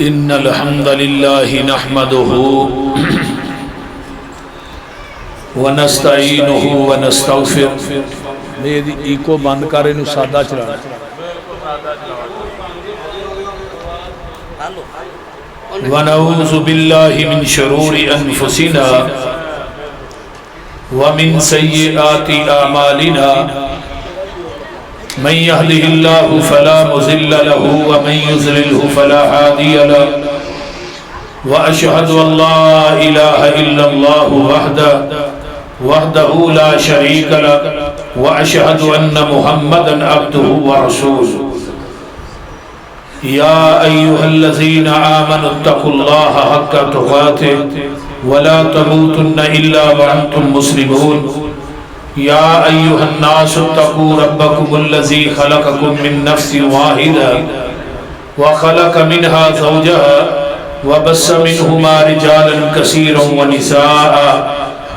ان الحمد للہ نحمده ونستعینه ونستغفر میری ایکو بند کرے نو سادہ چلا ونعوذ باللہ من شرور انفسنا ومن سیئات اعمالنا من يهده الله فلا مضل له ومن يضلل فلا هادي له واشهد ان لا اله الا الله وحده لا شريك له واشهد ان محمدا عبده ورسوله يا ايها الذين امنوا اتقوا الله حق تقاته ولا تموتن الا وانتم مسلمون يا أيها الناس اتقوا ربكم الذي خلقكم من نفس واحدة وخلق منها زوجها وبث منهما رجالا كثيرا ونساء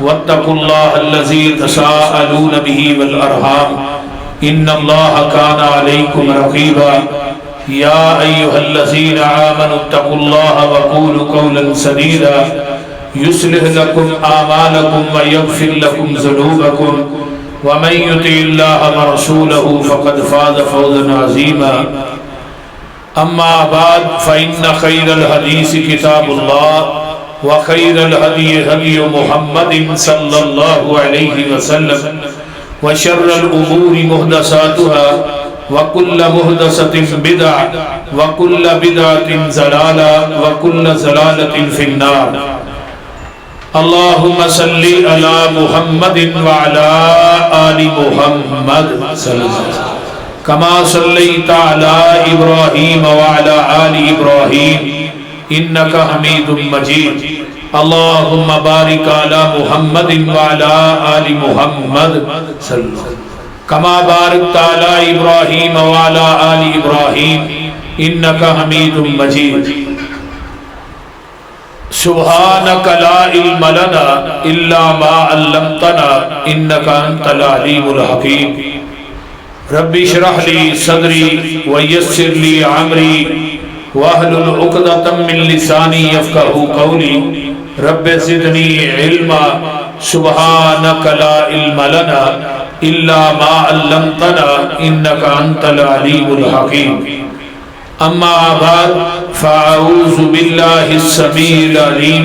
واتقوا الله الذي تساءلون به والأرحام إن الله كان عليكم رقيبا يا أيها الذين آمنوا اتقوا الله وقولوا قولا سديدا يصلح لكم أعمالكم ويغفر لكم ذنوبكم ومن يطع الله ورسوله فقد فاز فوزا عظيما أما بعد فإن خير الحديث كتاب الله وخير الهدي هدي محمد صلى الله عليه وسلم وشر الأمور محدثاتها وكل محدثة بدعة وكل بدعة ضلالة وكل ضلالة في النار اللهم صل على محمد وعلى آل محمد كما صليت على إبراهيم وعلى آل إبراهيم إنك حميد مجيد اللهم بارك على محمد وعلى آل محمد كما باركت على إبراهيم وعلى آل إبراهيم إنك حميد مجيد سبحانك لا علم لنا إلا ما علمتنا إنك أنت العليم الحكيم رب اشرح لي صدري ويسر لي أمري واحلل عقدة من لساني يفقهوا قولي رب زدني علما سبحانك لا علم لنا إلا ما علمتنا إنك أنت العليم الحكيم اما بعد فاعوذ باللہ السمیع العلیم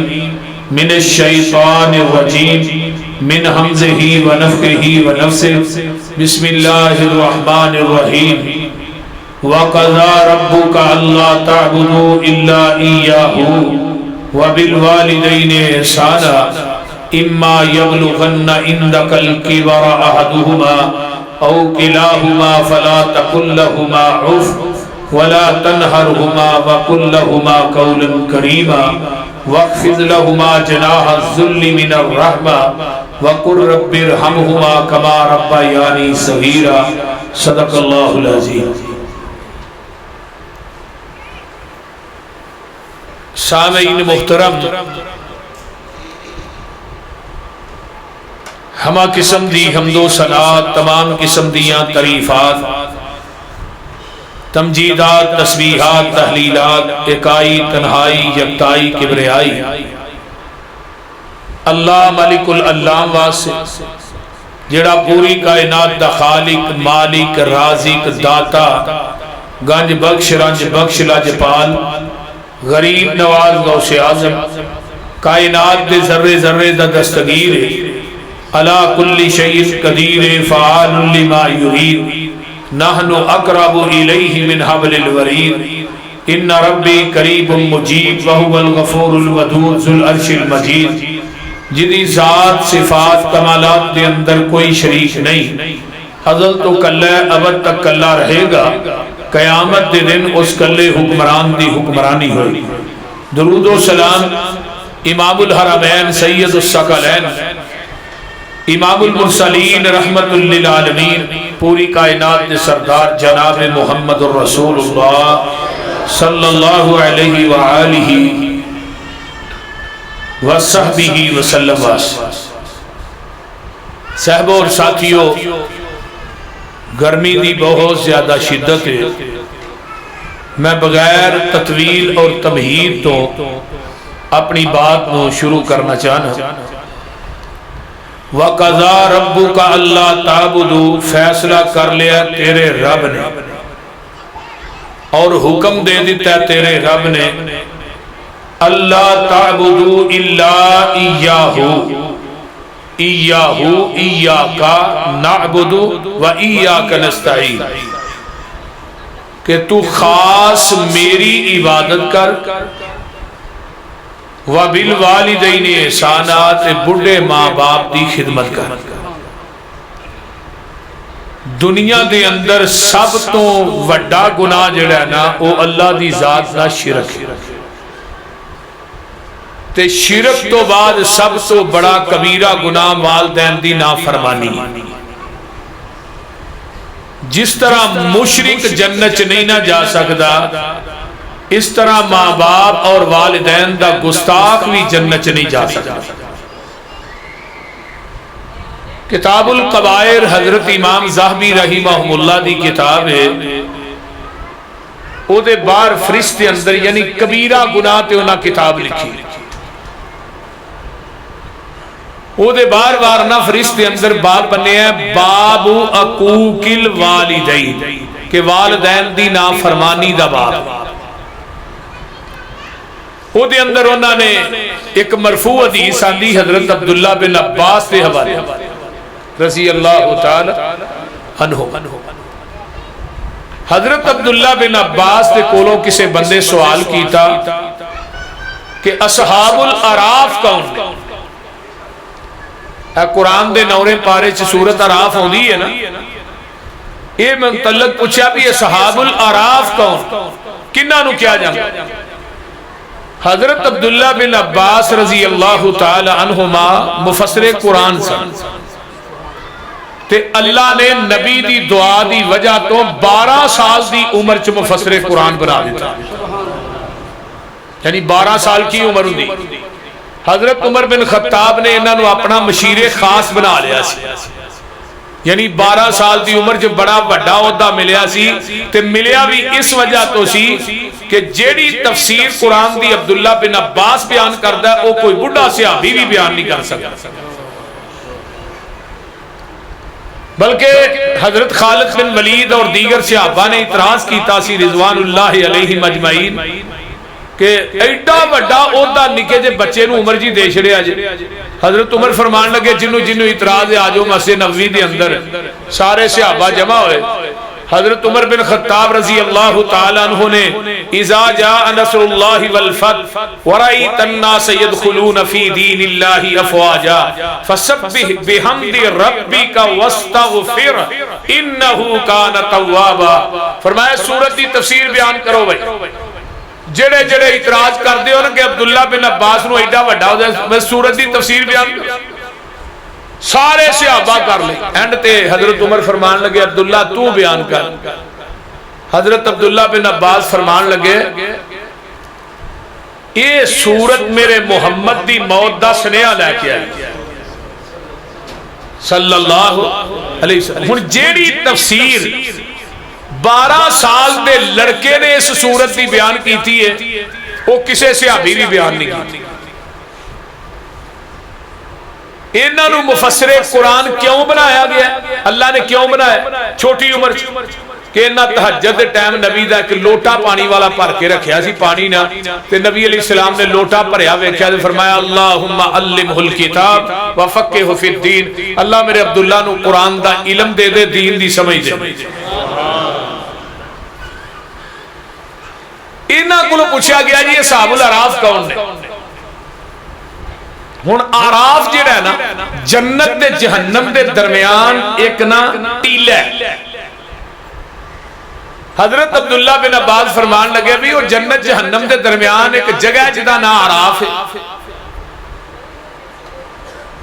من الشیطان الرجیم من حمزہ ونفخہ ونفثہ بسم اللہ الرحمن الرحیم وقضى ربك الا تعبدوا الا اياه وبالوالدين احسانا اما يبلغن عندك الكبر احدهما او كلاهما فلا تقل لهما عف ولا تنهرهما وقل لهما قولا كريما واخفض لهما جناح الذل من الرحمة وقل رب ارحمهما كما ربياني صغيرا صدق الله العظيم سامعین محترم، ہما قسم دی حمد و ثناء، تمام قسم دیاں تعریفات، تمجیدات، تسبیحات، تحلیلات، اکائی، تنہائی، یکتائی، کبریائی اللہ ملک العلام واسے جڑا پوری کائنات دا خالق، مالک، رازق، داتا، گنج بخش، رنج بخش، لاجپال، غریب نواز، غوث اعظم، کائنات دے ذرے ذرے دا دستگیر علی کل شیء قدیر فعال لما یرید نحن اقرب الیہ من حبل الورید ان ربی قریب مجیب وہو الغفور الودود ذو العرش المجید جدی ذات صفات کمالات دے اندر کوئی شریک نہیں، ازل تو کلہ ابد تک کلہ رہے گا، قیامت دے دن اس کلے حکمران دی حکمرانی ہوئی۔ درود و سلام امام الحرمین سید الثقلین امام المرسلین رحمت للعالمین پوری کائنات دے سردار جناب محمد الرسول اللہ صلی اللہ علیہ وآلہ وصحبہ وسلم صحبہ اور ساتھیوں، گرمی دی بہت زیادہ شدت ہے، میں بغیر تطویل اور تمہید تو اپنی بات کو شروع کرنا چاہنا۔ وَقَضَى رَبُّكَ أَلَّا تَعْبُدُوا، فیصلہ کر لیا تیرے رب نے اور حکم دے دیتا تیرے رب نے، اللہ تعبدوا الا ایاہو، ایاہو ایاکا نعبد و ایاک نستعین، کہ تو خاص میری عبادت کر، وبالوالدین احسانات، بڑھے ماں باپ دی خدمت کر۔ دنیا دے اندر سب تو وڈا گناہ جڑا ہے نا وہ اللہ دی ذات دا شرک ہے، تے شرک تو بعد سب تو بڑا کبیرہ گناہ والدین دی نافرمانی۔ جس طرح مشرک جنت چ نہیں نہ جا سکتا، اس طرح ماں باپ اور والدین دا گستاخ بھی جنت چ نہیں جا سکتا۔ کتاب القبائر حضرت امام ذہبی رحمہ اللہ دی کتاب ہے، او دے بار فرشتے اندر یعنی کبیرہ گناہ تے انہاں کتاب لکھی، او دے بار بار نہ فرشتے اندر باب بنے ہیں باب عقوق الوالدین، کہ والدین دی نافرمانی دا باب۔ او دے اندر انہوں نے ایک مرفوع حدیث آندی حضرت عبداللہ بن عباس دے حوالے رضی اللہ تعالی عنہ۔ حضرت عبداللہ بن عباس دے کولوں کسے بندے سوال کیتا کہ اصحاب الاعراف کون؟ اے قرآن دے نورے پارے چھ سورت اعراف ہوندی ہے نا، اے منطلق پوچھا بھی اصحاب الاعراف کون؟ کنہ نو کیا جانا؟ حضرت عبداللہ بن عباس رضی اللہ تعالی عنہما مفسر قرآن سے، تے اللہ نے نبی دی دعا دی وجہ تو 12 سال دی عمر چ مفسر قرآن بنا دیتا، یعنی 12 سال کی عمر ہوندی۔ حضرت عمر بن خطاب نے انہوں نے اپنا مشیر خاص بنا لیا سی، یعنی 12 سال دی عمر جو بڑا بڑا عہدہ ملیا سی، تے ملیا بھی اس وجہ تو سی کہ جیڑی تفسیر قرآن دی عبداللہ بن عباس بیان کردا ہے وہ کوئی بڑھا صحابی بھی بیان نہیں کر سکتا، بلکہ حضرت خالد بن ولید اور دیگر صحابہ نے اعتراض کیتا سی رضوان اللہ علیہ مجمعین کہ ایڈا بڑا عہدہ نکے جے بچے نو عمر جی دے چھڑیا جے۔ حضرت عمر فرمان لگے جنو اعتراض آجو مسجد نبوی دے اندر، سارے صحابہ جمع ہوئے۔ حضرت عمر بن خطاب رضی اللہ تعالیٰ عنہ نے اذا جاء نصر اللہ والفتح ورأیت الناس يدخلون فی دین اللہ افواجا فسبح بحمد ربک واستغفر انہو کان توابا۔ فرمایا سورت دی تفسیر بیان کرو بھائی، جڑے جڑے اعتراض کر دے ہو نا کہ عبداللہ بن عباس نو ایڈا وڈا ہو جائے، میں سورت دی تفسیر بیان کر، سارے صحابہ کر لیں، اینڈ تے حضرت عمر فرمان لگے عبداللہ تو بیان کر۔ حضرت عبداللہ بن عباس فرمان لگے یہ سورت میرے محمد دی موت دا سنیہ لے کے آئی صلی اللہ علیہ وسلم۔ ہن جیڑی تفسیر 12 سال دے لڑکے نے اس سورت دی بیان کیتی ہے وہ کسے صحابی بھی بیان نہیں کیتی۔ انہاں نو مفسر قرآن کیوں بنایا گیا؟ اللہ نے کیوں بنایا؟ چھوٹی عمر کہ انہاں تہجد دے ٹائم نبی دا ایک لوٹا پانی والا بھر کے رکھیا سی پانی نہ، تے نبی علیہ السلام نے لوٹا بھریا ویکھیا تے فرمایا اللہم علمہ الکتاب وفقہہ فی الدین، اللہ میرے عبداللہ نو قرآن دا علم دے دے، دین دی سمجھ دے۔ انہاں کو پوچھا گیا جی اصحاب الاعراف کون نے؟ ہن اعراف جڑا ہے نا جنت تے جہنم دے درمیان ایک نا ٹیلا ہے۔ حضرت عبداللہ بن عباس فرمان لگے بھی وہ جنت جہنم دے درمیان ایک جگہ ہے جدا نا اعراف ہے،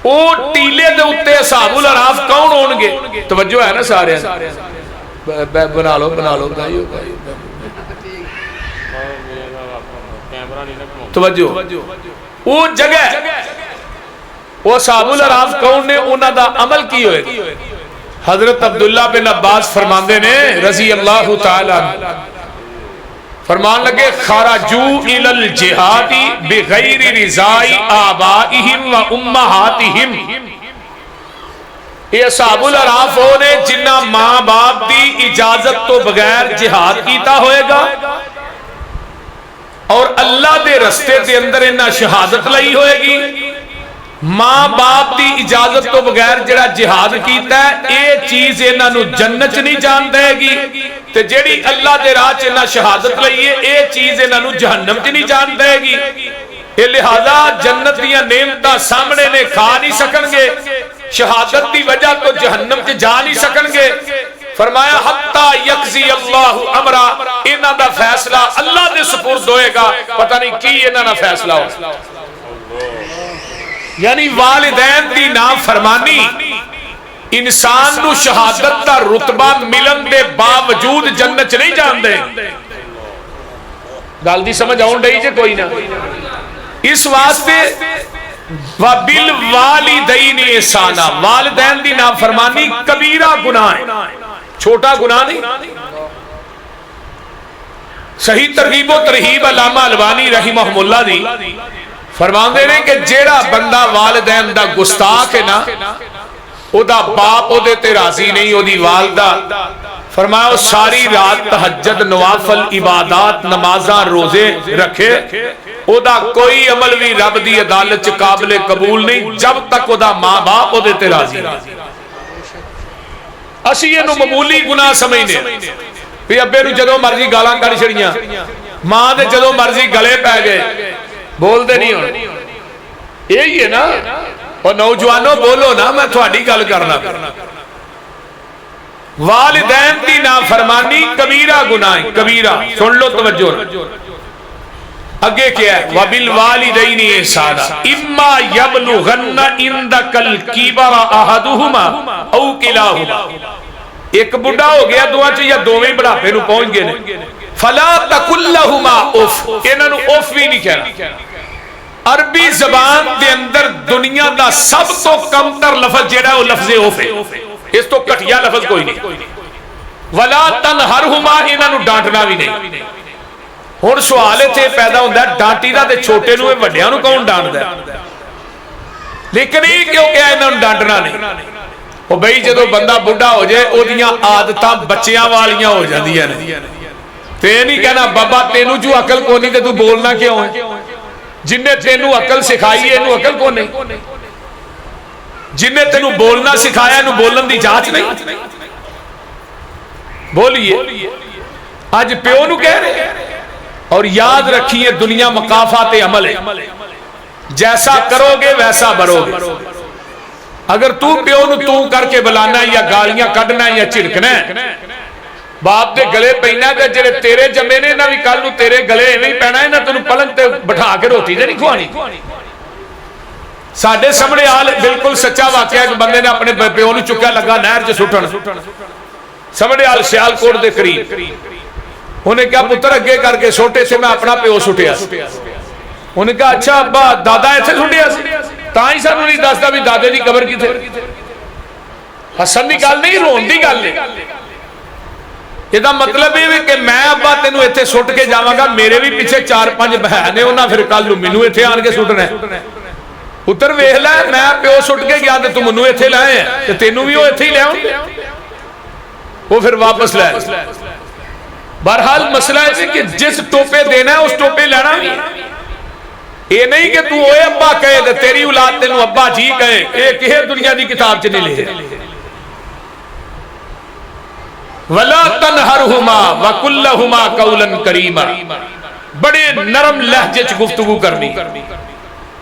وہ ٹیلے دے اتے اصحاب الاعراف کون ہون گے؟ توجہ ہے نا سارے بنا لو توجہ، وہ جگہ وہ اصحاب الاعراف کون نے، انہاں دا عمل کی ہوئے؟ حضرت عبداللہ بن عباس فرماندے نے رضی اللہ تعالیٰ فرمان لگے خرجو الی الجہاد بغیر رضاء آبائہم و امہاتہم، یہ اصحاب الاعراف وہ نے جنہ ماں باپ دی اجازت تو بغیر جہاد کیتا ہوئے گا اور اللہ دے رستے دے اندر انہاں شہادت لئی ہوئے گی۔ ماں باپ دی اجازت تو بغیر جڑا جہاد کیتا ہے اے چیز انہاں نو جنت چ نہیں جان دے گی، تے جیڑی اللہ دے راہ چ انہاں شہادت لئی ہے اے چیز انہاں نو جہنم چ نہیں جان دے گی۔ اے لہذا جنت دیاں نعمتاں سامنے نے کھا نہیں سکن گے، شہادت دی وجہ تو جہنم چ جا نہیں سکن گے۔ فرمایا حتی یقضی اللہ امرا، انہاں دا فیصلہ اللہ دے سپرد ہوئے گا، پتہ نہیں کی انہاں دا فیصلہ ہو۔ یعنی والدین دی نافرمانی انسان نو شہادت دا رتبہ ملن دے باوجود جنت نہیں جان دے۔ گل دی سمجھ آؤں ڈئی جے کوئی نہ، اس واسطے وَبِالْوَالِدَيْنِ احسانا، والدین دی نافرمانی کبیرہ گناہ ہے، چھوٹا گناہ نہیں۔ صحیح ترغیب و ترہیب علامہ البانی رحمہ اللہ دی فرماندے نے کہ جیڑا بندہ والدین دا گستاخ ہے نا، او دا باپ او دے تے راضی نہیں، او دی والدہ، فرمایا وہ ساری رات تہجد نوافل عبادات نمازاں روزے رکھے، او دا کوئی عمل بھی رب دی عدالت چ قابل قبول نہیں جب تک او دا ماں باپ او دے تے راضی نہیں۔ اسی اینو معمولی گناہ سمجھنے بھی ابے نو جدوں مرضی گالاں کڈ چھڑیاں، ماں دے جدوں مرضی گلے پے گئے، بول دے نہیں ہونا، یہی ہے نا۔ اور نوجوانوں بولو نا، میں تھوڑی گل کرنا۔ والدین دی نافرمانی کبیرہ گناہ ہے، کبیرہ، سن لو توجہ۔ اگے کیا ہے؟ وَبِالْوَالِدَيْنِ احسانا اِمَّا يَبْلُغَنَّ عِنْدَكَ الْكِبَرَ أَحَدُهُمَا أَوْ كِلَاهُمَا، ایک بڑھا ہو گیا دعا چاہیے یا دوویں بڑھاپے نو پہنچ گئے، فَلَا تَقُلْ لَهُمَا اُف، انہاں نو اف بھی نہیں کہنا۔ عربی زبان دے اندر دنیا دا سب تو کم تر لفظ جیڑا ہے وہ لفظ اف ہے، اس تو کٹیا لفظ کوئی نہیں۔ وَلَا تَنْهَرْهُمَا، انہاں نو ڈانٹنا بھی نہیں۔ ہن سوال اتنے پیدا ہوتا ہے ڈانٹی دا تے چھوٹے نو وڈیاں نو کون ڈانٹدا ہے؟ لیکن یہ کیوں کہ انہاں نو ڈانٹنا نہیں؟ او بھئی جدوں بندہ بڈھا ہو جائے او دیاں عادتاں بچیاں والیاں ہو جاندیاں نے، تے نہیں کہنا بابا تینوں جو عقل کو نہیں تے تو بولنا کیوں ہے؟ جن نے تینوں عقل سکھائی ہے انہوں عقل کو نہیں، جن نے تینوں بولنا سکھایا انہوں بولن دی جانچ نہیں۔ بولیے آج پیو نو کہہ رہے ہیں۔ اور یاد رکھیے دنیا مقافات عمل ہے، جیسا کرو گے ویسا برو گے۔ اگر تو پیو نو تو کر کے بلانا ہے یا گالیاں کڈنا ہے یا چڑکنا ہے، باپ دے گلے پینا ہے جڑے تیرے جمے نے نہ بھی کل نو تیرے گلے ایویں ہی پینا ہے نہ تینوں پلنگ تے بٹھا کے روٹی تے نہیں کھوانی۔ ساڈے سامنے حال بالکل سچا واقعہ ہے کہ بندے نے اپنے پیو نو چکیا لگا نہر چ سٹن، سامنے حال سیال کوٹ دے قریب، انہیں کہا پتر اگے کر کے سوٹے سے میں اپنا پیو سٹیا۔ انہیں کہا اچھا ابا دادا ایتھے سٹیا سی، تاں ہی سانوں نہیں دسدا بھی دادے دی قبر کتے؟ حسن دی گل نہیں، رون دی گل نہیں۔ یہ مطلب یہ کہ میں ابا تینوں ایتھے سٹ کے جاواں گا، میرے بھی پیچھے 4-5 بہن نے، انہاں پھر کل نوں مینوں ایتھے آن کے سٹنا ہے۔ پتر ویکھ لے میں پیو سٹ کے گیا تے تو مینوں ایتھے لائے ہیں تے تینوں بھی وہ ایتھے ہی لے آؤں گے۔ وہ پھر واپس لے۔ بہرحال مسئلہ ہے کہ جس ٹوپے دینا ہے اس ٹوپے لینا بھی، یہ نہیں کہ تو اوے ابا کہے تے تیری اولاد تینوں ابا جی کہے، یہ کہے دنیا دی کتاب چ نہیں لکھے۔ وَلَا تَنْهَرْهُمَا وَقُلْ لَهُمَا قَوْلًا كَرِيمًا، بڑے نرم لہجے چ گفتگو کرنی۔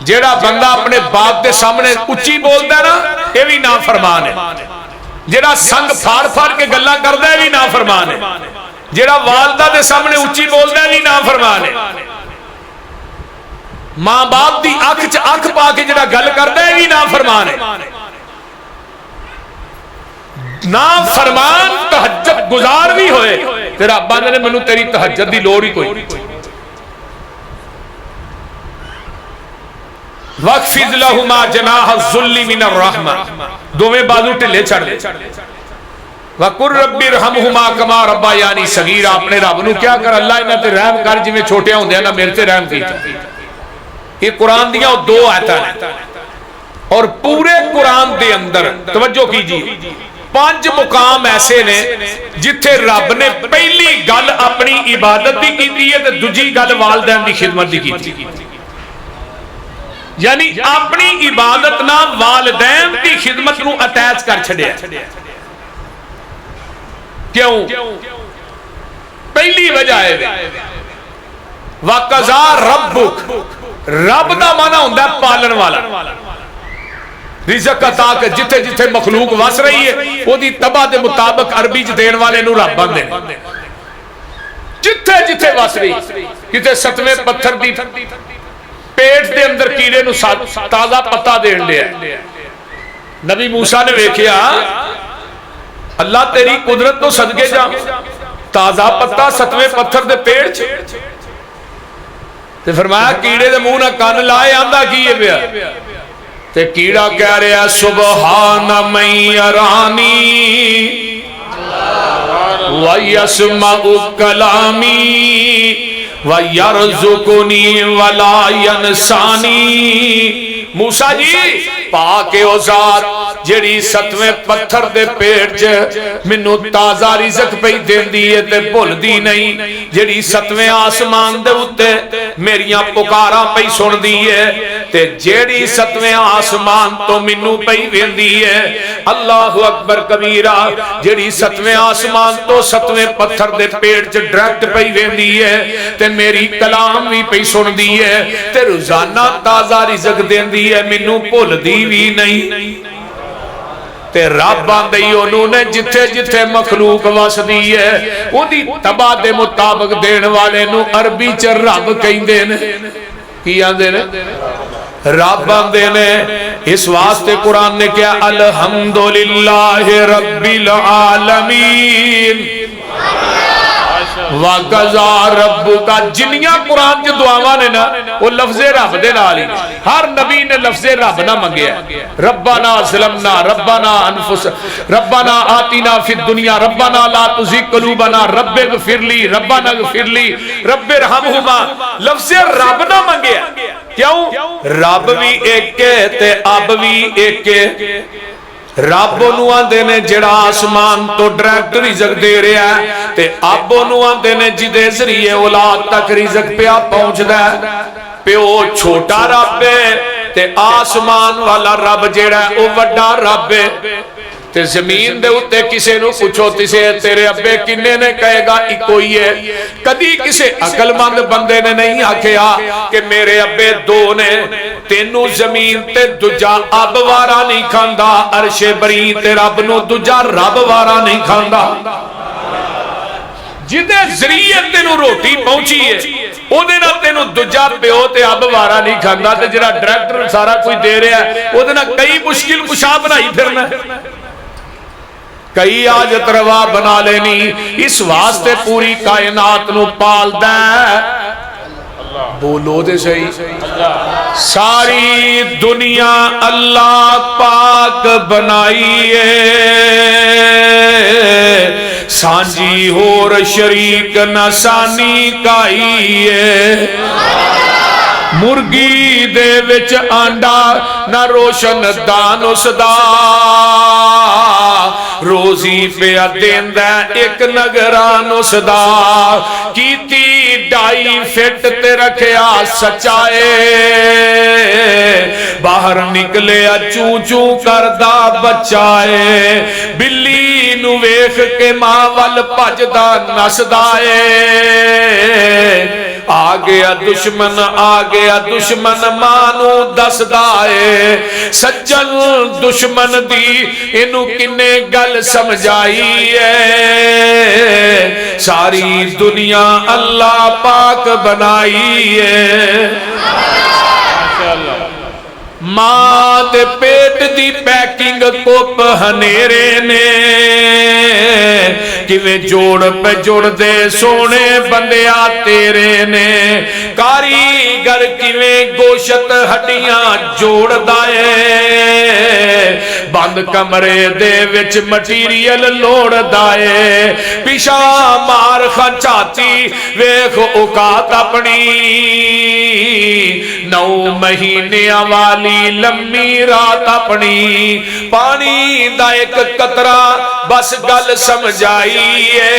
جیڑا بندہ اپنے باپ دے سامنے اچھی بولدا ہے نا یہ بھی نافرمان ہے، جیڑا سنگ پھاڑ پھاڑ کے گلاں کردا ہے بھی نافرمان ہے، جیڑا والدہ دے سامنے اچھی بولدا ہے بھی نافرمان ہے، ماں باپ دی اکھ چ اکھ پا کے جیڑا گل کردا ہے بھی نافرمان ہے۔ نافرمان تہجد گزار بھی ہوئے تیرا ابا نے منو تیری تہجد دی لوڑ ہی کوئی۔ وَاخْفِضْ لَهُمَا جَنَاحَ الذُّلِّ مِنَ الرَّحْمَةِ، دوویں بازو ٹھلے چھڑ دے۔ وَقُلْ رَبِّ ارْحَمْهُمَا كَمَا رَبَّيَانِي صَغِيرًا. اپنے رب نو کیا کر اللہ انہاں تے رحم کر جویں چھوٹے ہوندے نا میرے تے رحم کیتا. یہ قرآن دیا دو آیتاں ہیں اور پورے قرآن دے اندر توجہ کیجیے 5 مقام ایسے نے جتھے رب نے پہلی گل اپنی عبادت دی کیتی ہے تے دوجی گل والدین دی خدمت دی کیتی. یعنی اپنی عبادت نہ والدین دی خدمت نو اٹیچ کر چھڑیا. کیوں؟ پہلی وجہ ہے وَقَضَى رَبُّكَ. رب دا معنی ہوندا ہے پالن والا. رزق عطا کہ جتھے جتھے مخلوق وس رہی ہے وہ دی تباہ دے مطابق عربی چ دین والے نو رب بندے جتھے جتھے وس رہی. کتے 7ویں پتھر دی پیٹ دے اندر کیڑے نو تازہ پتا دین دیا. نبی موسیٰ نے ویکھیا اللہ تیری قدرت تو صدقے جا تازہ پتا 7ویں پتھر دے پیٹ چ تے فرمایا کیڑے دے منہ نہ کان لائے آندا کی ہے پیا تے کیڑا کہہ رہا سبحان من یرانی ویسمع کلامی ویرزقنی ولا ینسانی. موسیٰ جی پاک او ذات جڑی 7ویں پتھر دے پیٹ چ مینوں تازہ رزق پئی دیندی ہے تے بھلدی نہیں. جڑی 7ویں آسمان دے اوتے میریاں پکاراں پئی سندی ہے تے جڑی 7ویں آسمان تو مینوں پئی ویندی ہے. اللہ اکبر کبیرہ. جڑی 7ویں آسمان تو 7ویں پتھر دے پیٹ چ ڈائریکٹ پئی ویندی ہے تے میری کلام بھی پئی سندی ہے تے روزانہ تازہ رزق دیندی ہے مینوں بھلدی بھی نہیں. تے رب آندئی انہوں نے جتھے جتھے مخلوق وسدی ہے وہ دی تباہ دے مطابق دین والے نو عربی چ رب کہندے نے. کی آندے نے؟ رب آندے نے. اس واسطے قرآن نے کیا الحمدللہ رب العالمین وَقَضَى رَبُّكَ. جنیاں قرآن جو دعاواں نے نا وہ لفظ رب دے نال ہی. ہر نبی نے لفظ رب نہ منگیا. ربنا ظلمنا ربنا انفس ربنا آتنا فی الدنیا ربنا لا تزغ قلوبنا رب اغفر لی ربنا اغفر لی رب ارحمہما. لفظ رب نہ منگیا. کیوں؟ رب بھی ایک ہے تے اب بھی ایک ہے. رب نو آندے نے جڑا آسمان تو ڈائریکٹ رزق دے رہا ہے تے اب نو آندے نے جدے ذریعے اولاد تک رزق پیا پہنچدا ہے. پیو چھوٹا رب ہے تے آسمان والا رب جڑا ہے او وڈا رب ہے. تے زمین دے اتے کسے نو پوچھو تسے تیرے ابے کنے نے کہے گا ایکو ہی ہے. کدی کسے عقل مند بندے نے نہیں آکھیا کہ میرے ابے 2 نے. تینو زمین تے دجا اب وارا نہیں کھاندا. عرش بری تے رب نو دجا رب وارا نہیں کھاندا. جدے ذریعے تینو روٹی پہنچی ہے او دینا تینو دجا پیو تے اب وارا نہیں کھاندا. تے جڑا ڈائریکٹر سارا کوئی دے رہا ہے او دینا کئی مشکل کشا بنائی پھرنا کئی آجت روا بنا لینی. اس واسطے پوری کائنات نو پال دیں. بولو دے صحیح. ساری دنیا اللہ پاک بنائی ہے سانجی ہور شریک نسانی کائی ہے. مرگی دے وچ آنڈا نہ روشن دان اس دا روزی پہ دیندہ ایک نگران اس دا. کیتی ڈائی فٹ تے رکھیا سچائے باہر نکلے چوں چوں کردہ بچائے. بلی نو ویخ کے ماں وال پجدہ نسدائے. آگیا دشمن مانو دس دائے. سجن دشمن دی انو کنے گل سمجھائی ہے. ساری دنیا اللہ پاک بنائی ہے. ماں تے پیٹ دی پیکنگ کو پہنیرے نے کیویں جوڑ پہ جوڑ دے سونے بندیا تیرے نے. کاریگر کیویں گوشت ہڈیاں جوڑ دائے بند کمرے دے وچ مٹیریل لوڑ دائے پیشا مار خچاتی ویخ اوقات اپنی 9 مہینے والی لمبی رات اپنی پانی دا ایک قطرہ بس گل سمجھائیے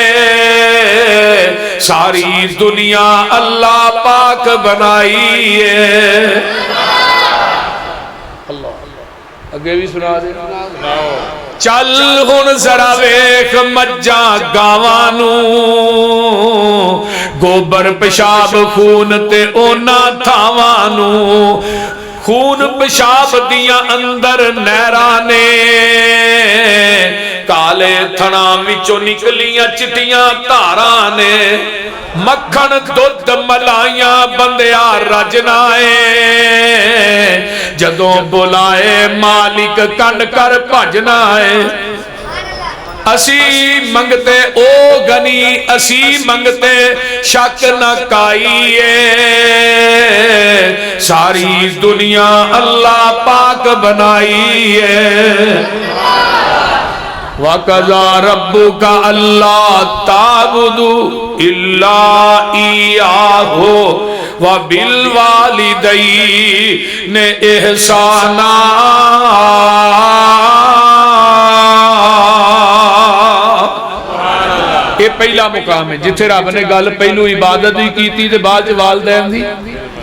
ساری دنیا اللہ پاک بنائیے اگے بھی سنا دے چل ہن ذرا ویکھ مجھاں گاوانوں گوبر پیشاب خون تے اونا تھاوانوں خون پیشاب دیاں اندر نہرانے کالے تھنا وچوں نکلیاں چٹیاں تارانے مکھن دودھ ملائیاں بندیاں رجنائے جدوں بلائے مالک کنڈ کر بھجنائے اسی منگتے او گنی اسی منگتے شک نہ کائیے ساری دنیا اللہ پاک بنائیے وَقَضَى رَبُّكَ أَلَّا تَعْبُدُوا إِلَّا إِيَّاهُ وَبِالْوَالِدَيْنِ إِحْسَانًا یہ پہلا مقام ہے جتھے رب نے گل پہلو عبادت بھی کیتی تے بعد والدین دی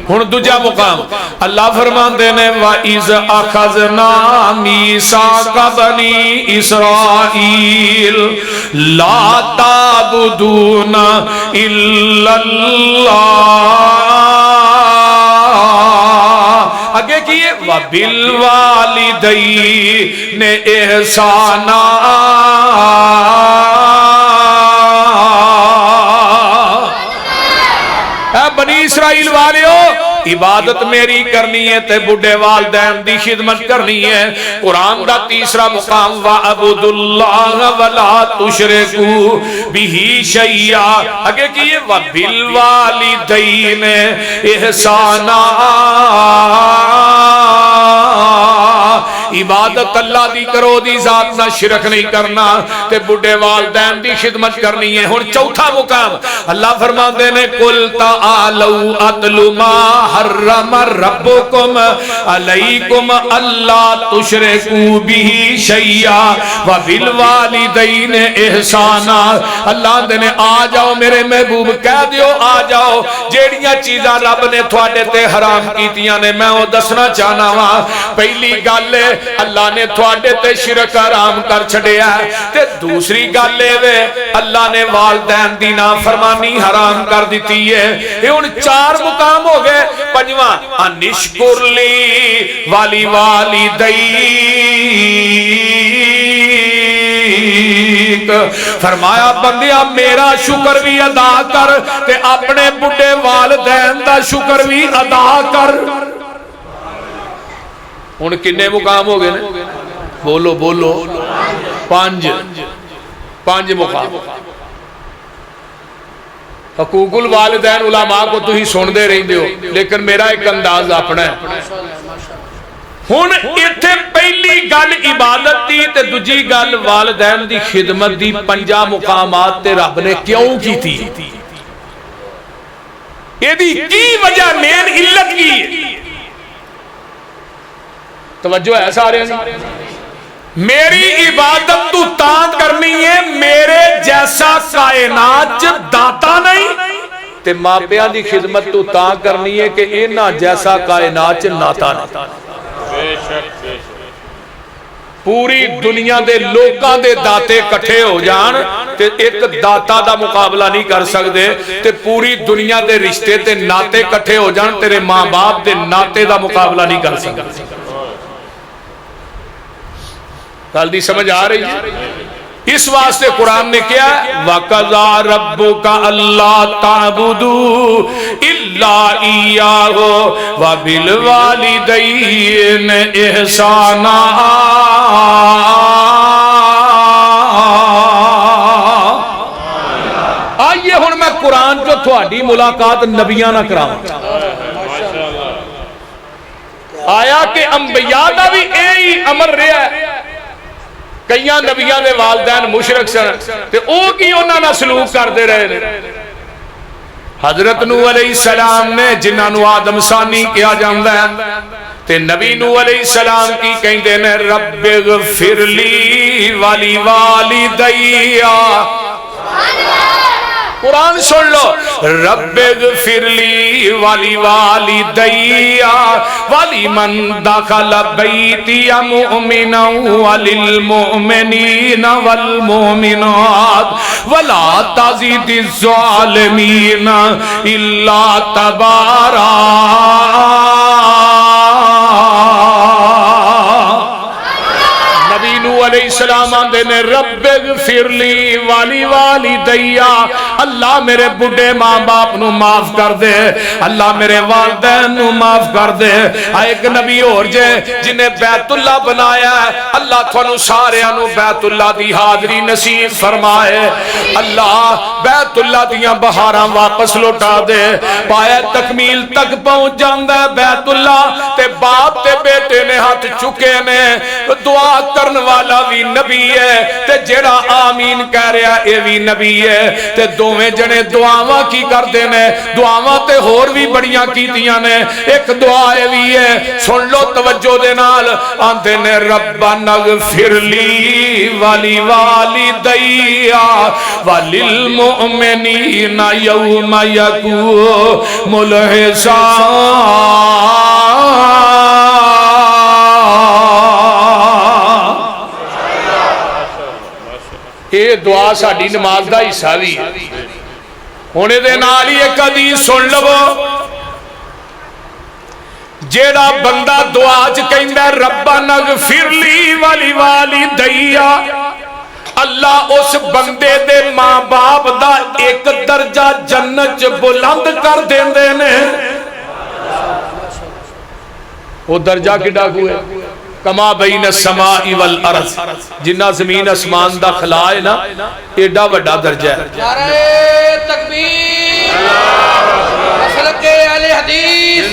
ہن دوجا مقام اللہ فرماندے نے وَإِذْ أَخَذْنَا مِيثَاقَ بَنِي إِسْرَائِيلَ لَا تَعْبُدُونَ إِلَّا اللَّهَ آگے کیے وَبِالْوَالِدَيْنِ إِحْسَانًا بنی اسرائیل والیو عبادت میری کرنی ہے تے بڑھے والدین دی خدمت کرنی ہے قرآن دا تیسرا مقام وَعَبُدُ اللَّهَ وَلَا تُشْرِكُوا بِهِ شَيْئًا اگے کیے وَبِالْوَالِدَيْنِ إِحْسَانًا عبادت اللہ دی کرو دی ذات نہ شرک نہیں کرنا تے بڑھے والدین دی خدمت کرنی ہے ہن چوتھا مقام اللہ فرماندے نے قُلْ تَعَالَوْا أَتْلُ مَا حَرَّمَ رَبُّكُمْ عَلَيْكُمْ أَلَّا تُشْرِكُوا بِهِ شَيْئًا وَبِالْوَالِدَيْنِ إِحْسَانًا اللہ دے نے آ جاؤ میرے محبوب کہہ دیو آ جاؤ جیڑیاں چیزاں رب نے تھوڑے تے حرام کیتیاں نے میں وہ دسنا چاہنا وا پہلی گل اللہ نے تھوڑے تے شرک حرام کر چھڑیا ہے تے دوسری گل ہے اللہ نے والدین دی نافرمانی حرام کر دیتی ہے یہ ان 4 مقام ہو گئے پنجواں انشکر لی والی والدیک فرمایا بندیا میرا شکر بھی ادا کر تے اپنے بڑھے والدین دا شکر بھی ادا کر ہن کنے مقام ہو گئے نا بولو بولو 5 مقام حقوق الوالدین علماء کو تو ہی سن دے رہی دیو لیکن میرا ایک انداز اپنا ہے ہن ایتھے پہلی گل عبادت دی تے دوجی گل والدین دی خدمت دی 5 مقامات تے رب نے کیوں کی تھی یہ دی کی وجہ مین علت کی ہے توجہ ہے سارے میری عبادت تو تاں کرنی ہے میرے جیسا کائنات داتا نہیں تے ماپیاں دی خدمت تو تاں کرنی ہے کہ اینا جیسا کائنات ناتا نہیں پوری دنیا دے لوکاں دے داتے کٹھے ہو جان تے ایک داتا دا مقابلہ نہیں کر سکتے تے پوری دنیا دے رشتے تے ناتے کٹھے ہو جان تیرے ماں باپ دے ناتے دا مقابلہ نہیں کر سکتے جلدی سمجھ آ رہی ہے اس واسطے قرآن نے کیا وَقَضَى رَبُّكَ أَلَّا تَعْبُدُوا إِلَّا إِيَّاهُ وَبِالْوَالِدَيْنِ إِحْسَانًا آئیے ہن میں قرآن جو تھوڑی ملاقات نبیاں نہ کراؤں کہ انبیاء دا بھی یہی امر رہا ہے. کئی نبیاں دے والدین مشرک سن تے او کی انہاں نال سلوک کردے رہے نے. حضرت نوح علیہ السلام نے جنہاں نو آدم ثانی کیا جاندا ہے تے نبی نوح علیہ السلام کی کہندے نے رب اغفر لی والی والدیا. قرآن سن لو رب اغفر لی والی والدیا ولمن دخل بیتی مؤمنا وللمؤمنین والمؤمنات ولا تزد الظالمین الا تبارا. نبی نوح علیہ السلام آندے نے رب اغفر لی والی والدیا، اللہ میرے بڑھے ماں باپ نو معاف کر دے، اللہ میرے والدین نو معاف کر دے. ایک نبی اور جے جنہیں بیت اللہ بنایا ہے، اللہ تھانو سارے انو بیت اللہ دی حاضری نصیب فرمائے. اللہ بیت اللہ دیاں بہاراں واپس لوٹا دے. پایا تکمیل تک پہنچ جاندا ہے بیت اللہ تے باپ تے بیٹے نے ہاتھ چکے نے. دعا کرن والا بھی نبی ہے تے جڑا آمین کہہ رہا اے بھی نبی ہے تے دوویں جنے دعاواں کی کردے نے. دعاواں تے ہور بھی بڑیاں کیتیاں نے. ایک دعا اے بھی ہے سن لو توجہ دے نال آندے نے ربنا اغفر لی والی والدیا وللمؤمنین یوم یقوم الحساب. یہ دعا ساڈی نماز دا حصہ بھی ہونے دے نال ہی ایک حدیث سن لو. جیڑا بندہ دعا چ کہندا ربنا اغفر لی والی والدیا، اللہ اس بندے دے ماں باپ دا ایک درجہ جنت چ بلند کر دیندے نے. وہ درجہ کڈا کوئے کما بین السماء والارض، جنہ زمین اسمان دا خلا ہے نا ایڈا وڈا درجہ ہے. نعرہ تکبیر، مسلک اہل حدیث،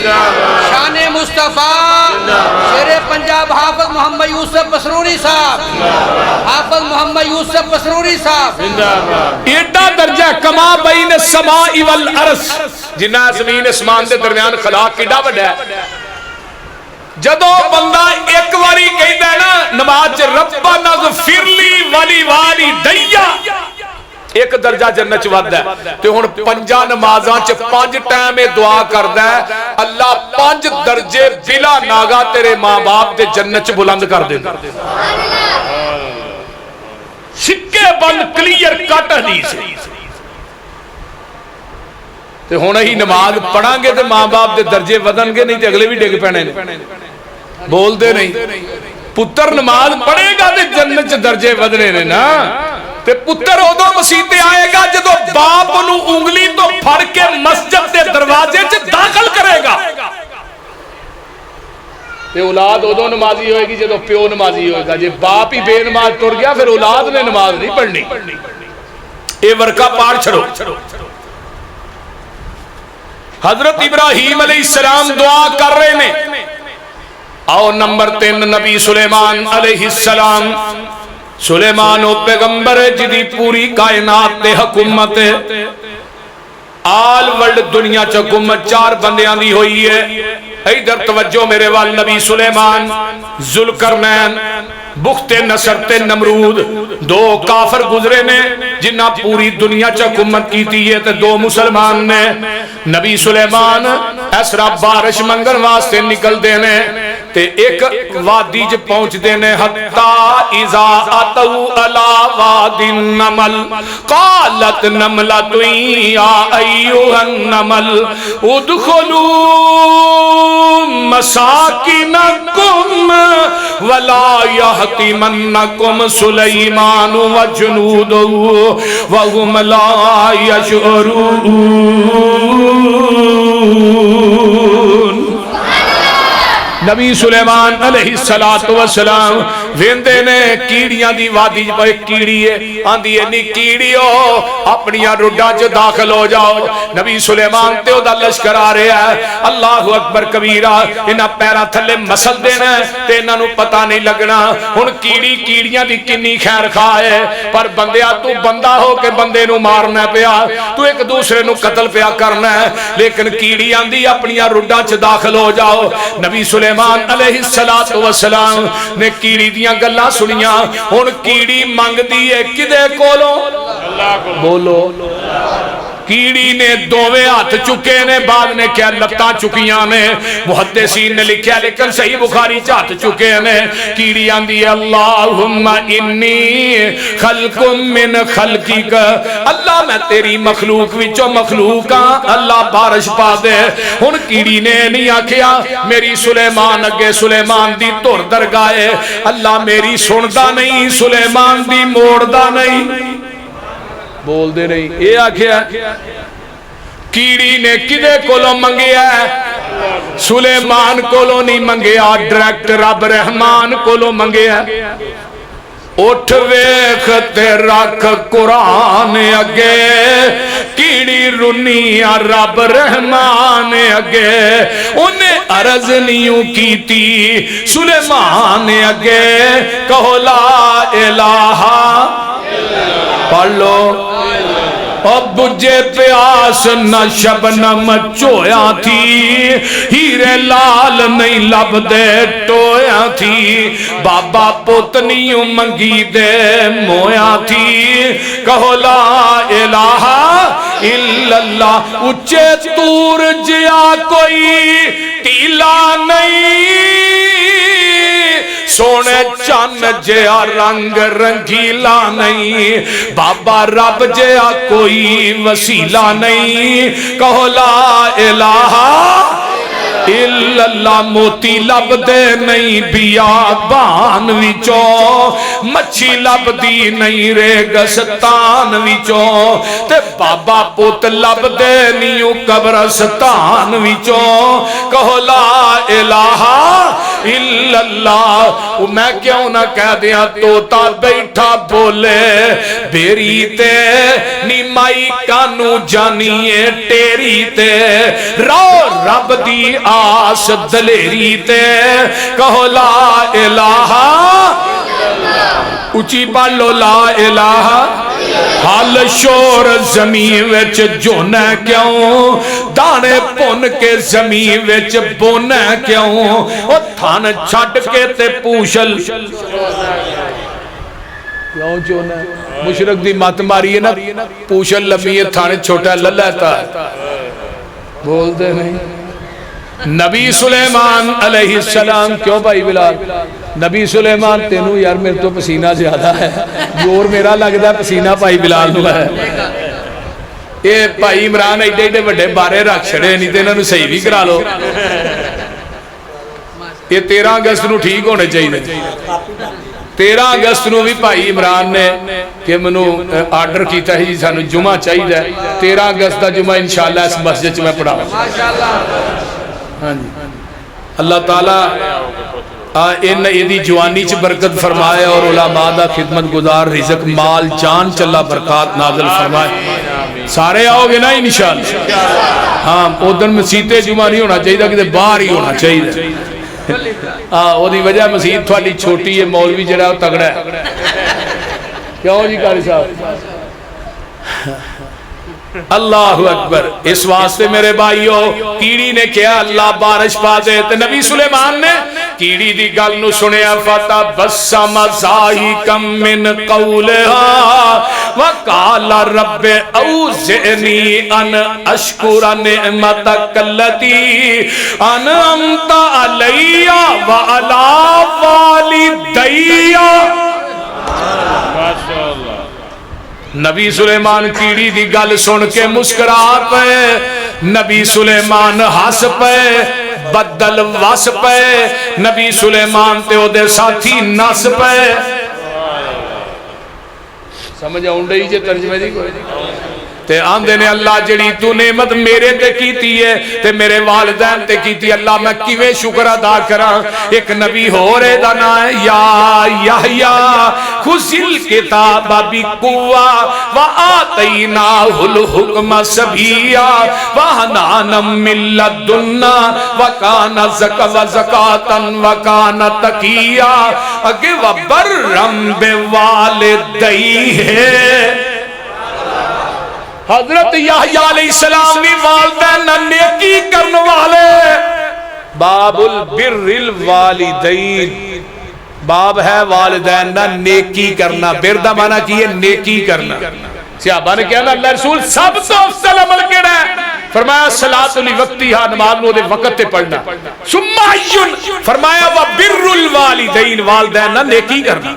شان مصطفیٰ، شیر پنجاب حافظ محمد یوسف مسروری صاحب، حافظ محمد یوسف مسروری صاحب. ایڈا درجہ کما بین السماء والارض، جنہ زمین اسمان دے درمیان خلا کیڈا وڈا ہے. جدو بندہ ایک واری کہتا ہے نا نماز ربنا اغفر لی والی والدیا، ایک درجہ جنت وعدہ ہے. تے ہن پنجاں نمازاں چ 5 ٹائم دعا کردا ہے اللہ 5 درجے بلا ناگا تیرے ماں باپ تے جنت چ بلند کر دیندا. سکے بند کلیئر کٹ حدیث. تے ہن ہی نماز پڑھاں گے تے ماں باپ دے درجے ودن گے، نہیں تے اگلے بھی ڈگ پینے نے. بول دے نہیں پتر نماز پڑھے گا تے جنت چ درجے ودنے نے نا. تے پتر ادو مسیتے آئے گا جدو باپ نو انگلی تو پھڑ کے مسجد دے دروازے چ داخل کرے گا. تے اولاد ادو نمازی ہوئے گی جدو پیو نمازی ہوئے گا. جے باپ ہی بے نماز ٹر گیا پھر اولاد نے نماز نہیں پڑھنی. اے ورقہ پاڑ چھڑو. حضرت ابراہیم علیہ السلام دعا کر رہے نے. آؤ نمبر 3 نبی سلیمان علیہ السلام. سلیمان او پیغمبر جدی پوری کائنات تے حکومت آل ورلڈ دنیا چ حکومت 4 بندیاں دی ہوئی ہے. ادھر توجہ میرے وال نبی سلیمان، ذوالقرنین، بخت نصر تے نمرود 2 کافر گزرے نے جنہ پوری دنیا چ حکومت کیتی ہے تے 2 مسلمان نے. نبی سلیمان اسرا بارش منگن واسطے نکل دے نے تے ایک وادی چ پہنچ دے نے. حتی اذا اتو الا واد النمل قالت نملۃ یا ایھا النمل ادخلوا مساکنکم ولا یحطمنکم سلیمان وجنودہ وهم لا یشعرون. نبی سلیمان علیہ السلام ویندے نے کیڑیاں دی وادی پہ کیڑی ہے آندھی ہے نی کیڑیو اپنی روڈا جو داخل ہو جاؤ نبی سلیمان تے او دا لشکر آ رہے ہیں اللہ اکبر کبیرہ انہاں پیرا تھلے مسل دینا تے انہاں نو پتہ نہیں لگنا ہن کیڑیاں دی کنی خیر کھائے پر بندیا تو بندہ ہو کے بندے نو مارنا پیا تو ایک دوسرے نو قتل پیا کرنا ہے لیکن کیڑیاں دی اپنی روڈا چ داخل ہو جاؤ نبی سلیمان علیہ السلام نے کیڑی دیاں گلاں سنیاں ہن کیڑی منگ دی ہے کدے کولوں بولو کیڑی نے دوویں ہاتھ چکے نے بعد نے کیا لتاں چکیاں نے محدثین نے لکھیا لیکن صحیح بخاری چ ہاتھ چکے نے کیڑی آندی اللہم انی خلق من خلقک اللہ میں تیری مخلوق وچوں مخلوق ہاں اللہ بارش پا دے ہن کیڑی نے نہیں آکھیا میری سلیمان اگے سلیمان دی تر درگاہ اللہ میری سندا نہیں سلیمان دی موڑدا نہیں بول دے نہیں اے آکھیا کیڑی نے کدے کولوں منگیا ہے سلیمان کولوں نہیں منگیا ڈائریکٹ رب رحمان کولوں منگیا اٹھ ویکھ تے رکھ قرآن اگے کیڑی رنیا رب رحمان اگے انہیں عرض نیوں کیتی سلیمان اگے کہو لا الہ پڑھ لو اور بجھے پیاس نہ شبنم چویا تھی ہیرے لال نہیں لب دے ٹویا تھی بابا پوتنیوں منگی دے مویا تھی کہو لا الہ الا اللہ اچھے تور جیا کوئی ٹیلا نہیں سونے چان جیا رنگ رنگیلا نہیں بابا رب جیا کوئی وسیلہ نہیں کہو لا الہ الا اللہ موتی لب دے نہیں بیابان وچوں مچھی لب دی نہیں ریگستان وچوں تے بابا پوت لب دے نیوں قبرستان وچوں کہو لا الہ الا اللہ میں کیوں نہ کہہ دیا توتا بیٹھا بولے بیری تے نیمائی کانو جانیے ٹیری تے رو رب دی آس دلیری تے کہو لا الہ اچھی پالو لا الہ حال شور زمین وچ جونا کیوں دانے پون کے زمین وچ بونا کیوں او تھان چھٹ کے تے پوشل کیوں جونا مشرق دی مات ماری ہے نا پوشل لبی تھانے چھوٹا للیتا بول دے نہیں نبی سلیمان علیہ السلام کیوں بھائی بلال نبی سلیمان تینوں یار میرے تو پسینہ زیادہ ہے جور میرا لگتا ہے پسینہ بھائی بلال نو ہے یہ بھائی عمران ایڈے ایڈے بڑے بارے رکھ چھڑے نہیں تے انہاں نو صحیح بھی کرا لو یہ 13 اگست نو ٹھیک ہونے چاہیے 13 اگست نو بھی بھائی عمران نے کہ منو آرڈر کیتا ہے جی سانو جمعہ چاہیے 13 اگست دا جمعہ انشاءاللہ اس مسجد چ میں پڑھاؤں ہاں جی اللہ تعالیٰ ان ایدی جوانی چ برکت فرمائے اور علماء دا خدمت گزار رزق مال جان چلا برکات نازل فرمائے سارے آؤ گے نا انشاءاللہ ہاں ادھر مسجد جمعہ نہیں ہونا چاہیے کہ باہر ہی ہونا چاہیے وہ دی وجہ مسجد تھوڑی چھوٹی ہے مولوی جڑا تگڑا ہے کیوں جی قاری صاحب اللہ اکبر اس واسطے میرے بھائیو کیڑی نے کیا اللہ بارش پا دے تے نبی سلیمان نے کیڑی دی گل نو سنیا فتبسم ضاحکا من قولها وقال رب اوزعنی ان اشکر نعمتک التی انعمت علی وعلی والدی ماشاءاللہ نبی سلیمان کیڑی دی گل سن کے مسکرا پے نبی سلیمان ہس پے بدل وس پے نبی سلیمان تے او دے ساتھی نس پے سمجھ آؤں ڈئی جے ترجمے دی کوئی تے آندے نے اللہ جڑی تو نعمت میرے تے کیتی ہے تے میرے والدین تے کیتی اللہ میں کیویں شکر ادا کراں ایک نبی ہو رہے دا نا ہے یا یحییٰ خذل کتاب بقوہ وآتیناہ الحکم صبیا وحنانا من لدنا وکان زکاة وکان تقیا اگے وبرم بوالدیہ حضرت یحییٰ علیہ السلام بھی والدین نہ نیکی کرنے والے باب البر الوالدین باب ہے والدین نہ نیکی کرنا بردا مانا کی ہے نیکی کرنا صحابہ نے کہا اللہ رسول سب سے افضل عمل کیڑا ہے فرمایا صلاۃ لوقتہا نماز نو دے وقت تے پڑھنا ثم ایون فرمایا وبر الوالدین والدین نہ نیکی کرنا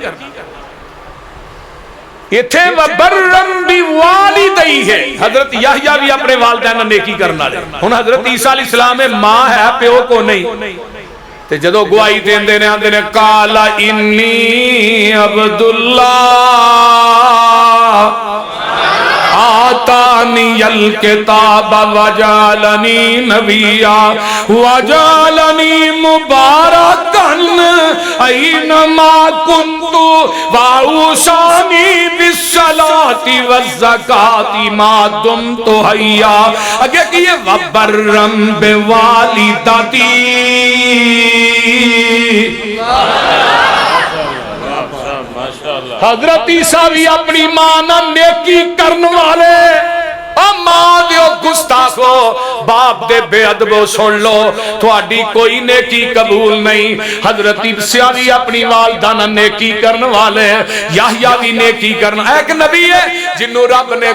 یہ تھے وبرم بوالدیہ ہے حضرت یحییٰ بھی اپنے والدین نے نیکی کرنا لے ہن حضرت عیسیٰ علیہ السلام میں ماں ہے پیو کو نہیں تے جدو گواہی دین دینے آندے نے قال انی عبداللہ آتانی الکتاب وجعلنی نبیا وجعلنی مبارکن اینما کنت واوصانی بالصلاة والزکاة ما دمت حیا اگے کہ یہ وبرم بوالدتی حضرت عیسیٰ بھی اپنی ماں نہ نیکی کرن والے ماں دیو گستاخو باپ دے بے ادبو سن لو تھوڑی کوئی نیکی قبول نہیں حضرت عیسیٰ بھی اپنی والدہ نہ نیکی کرن والے یحییٰ بھی نیکی کرن ایک نبی ہے جنہوں رب نے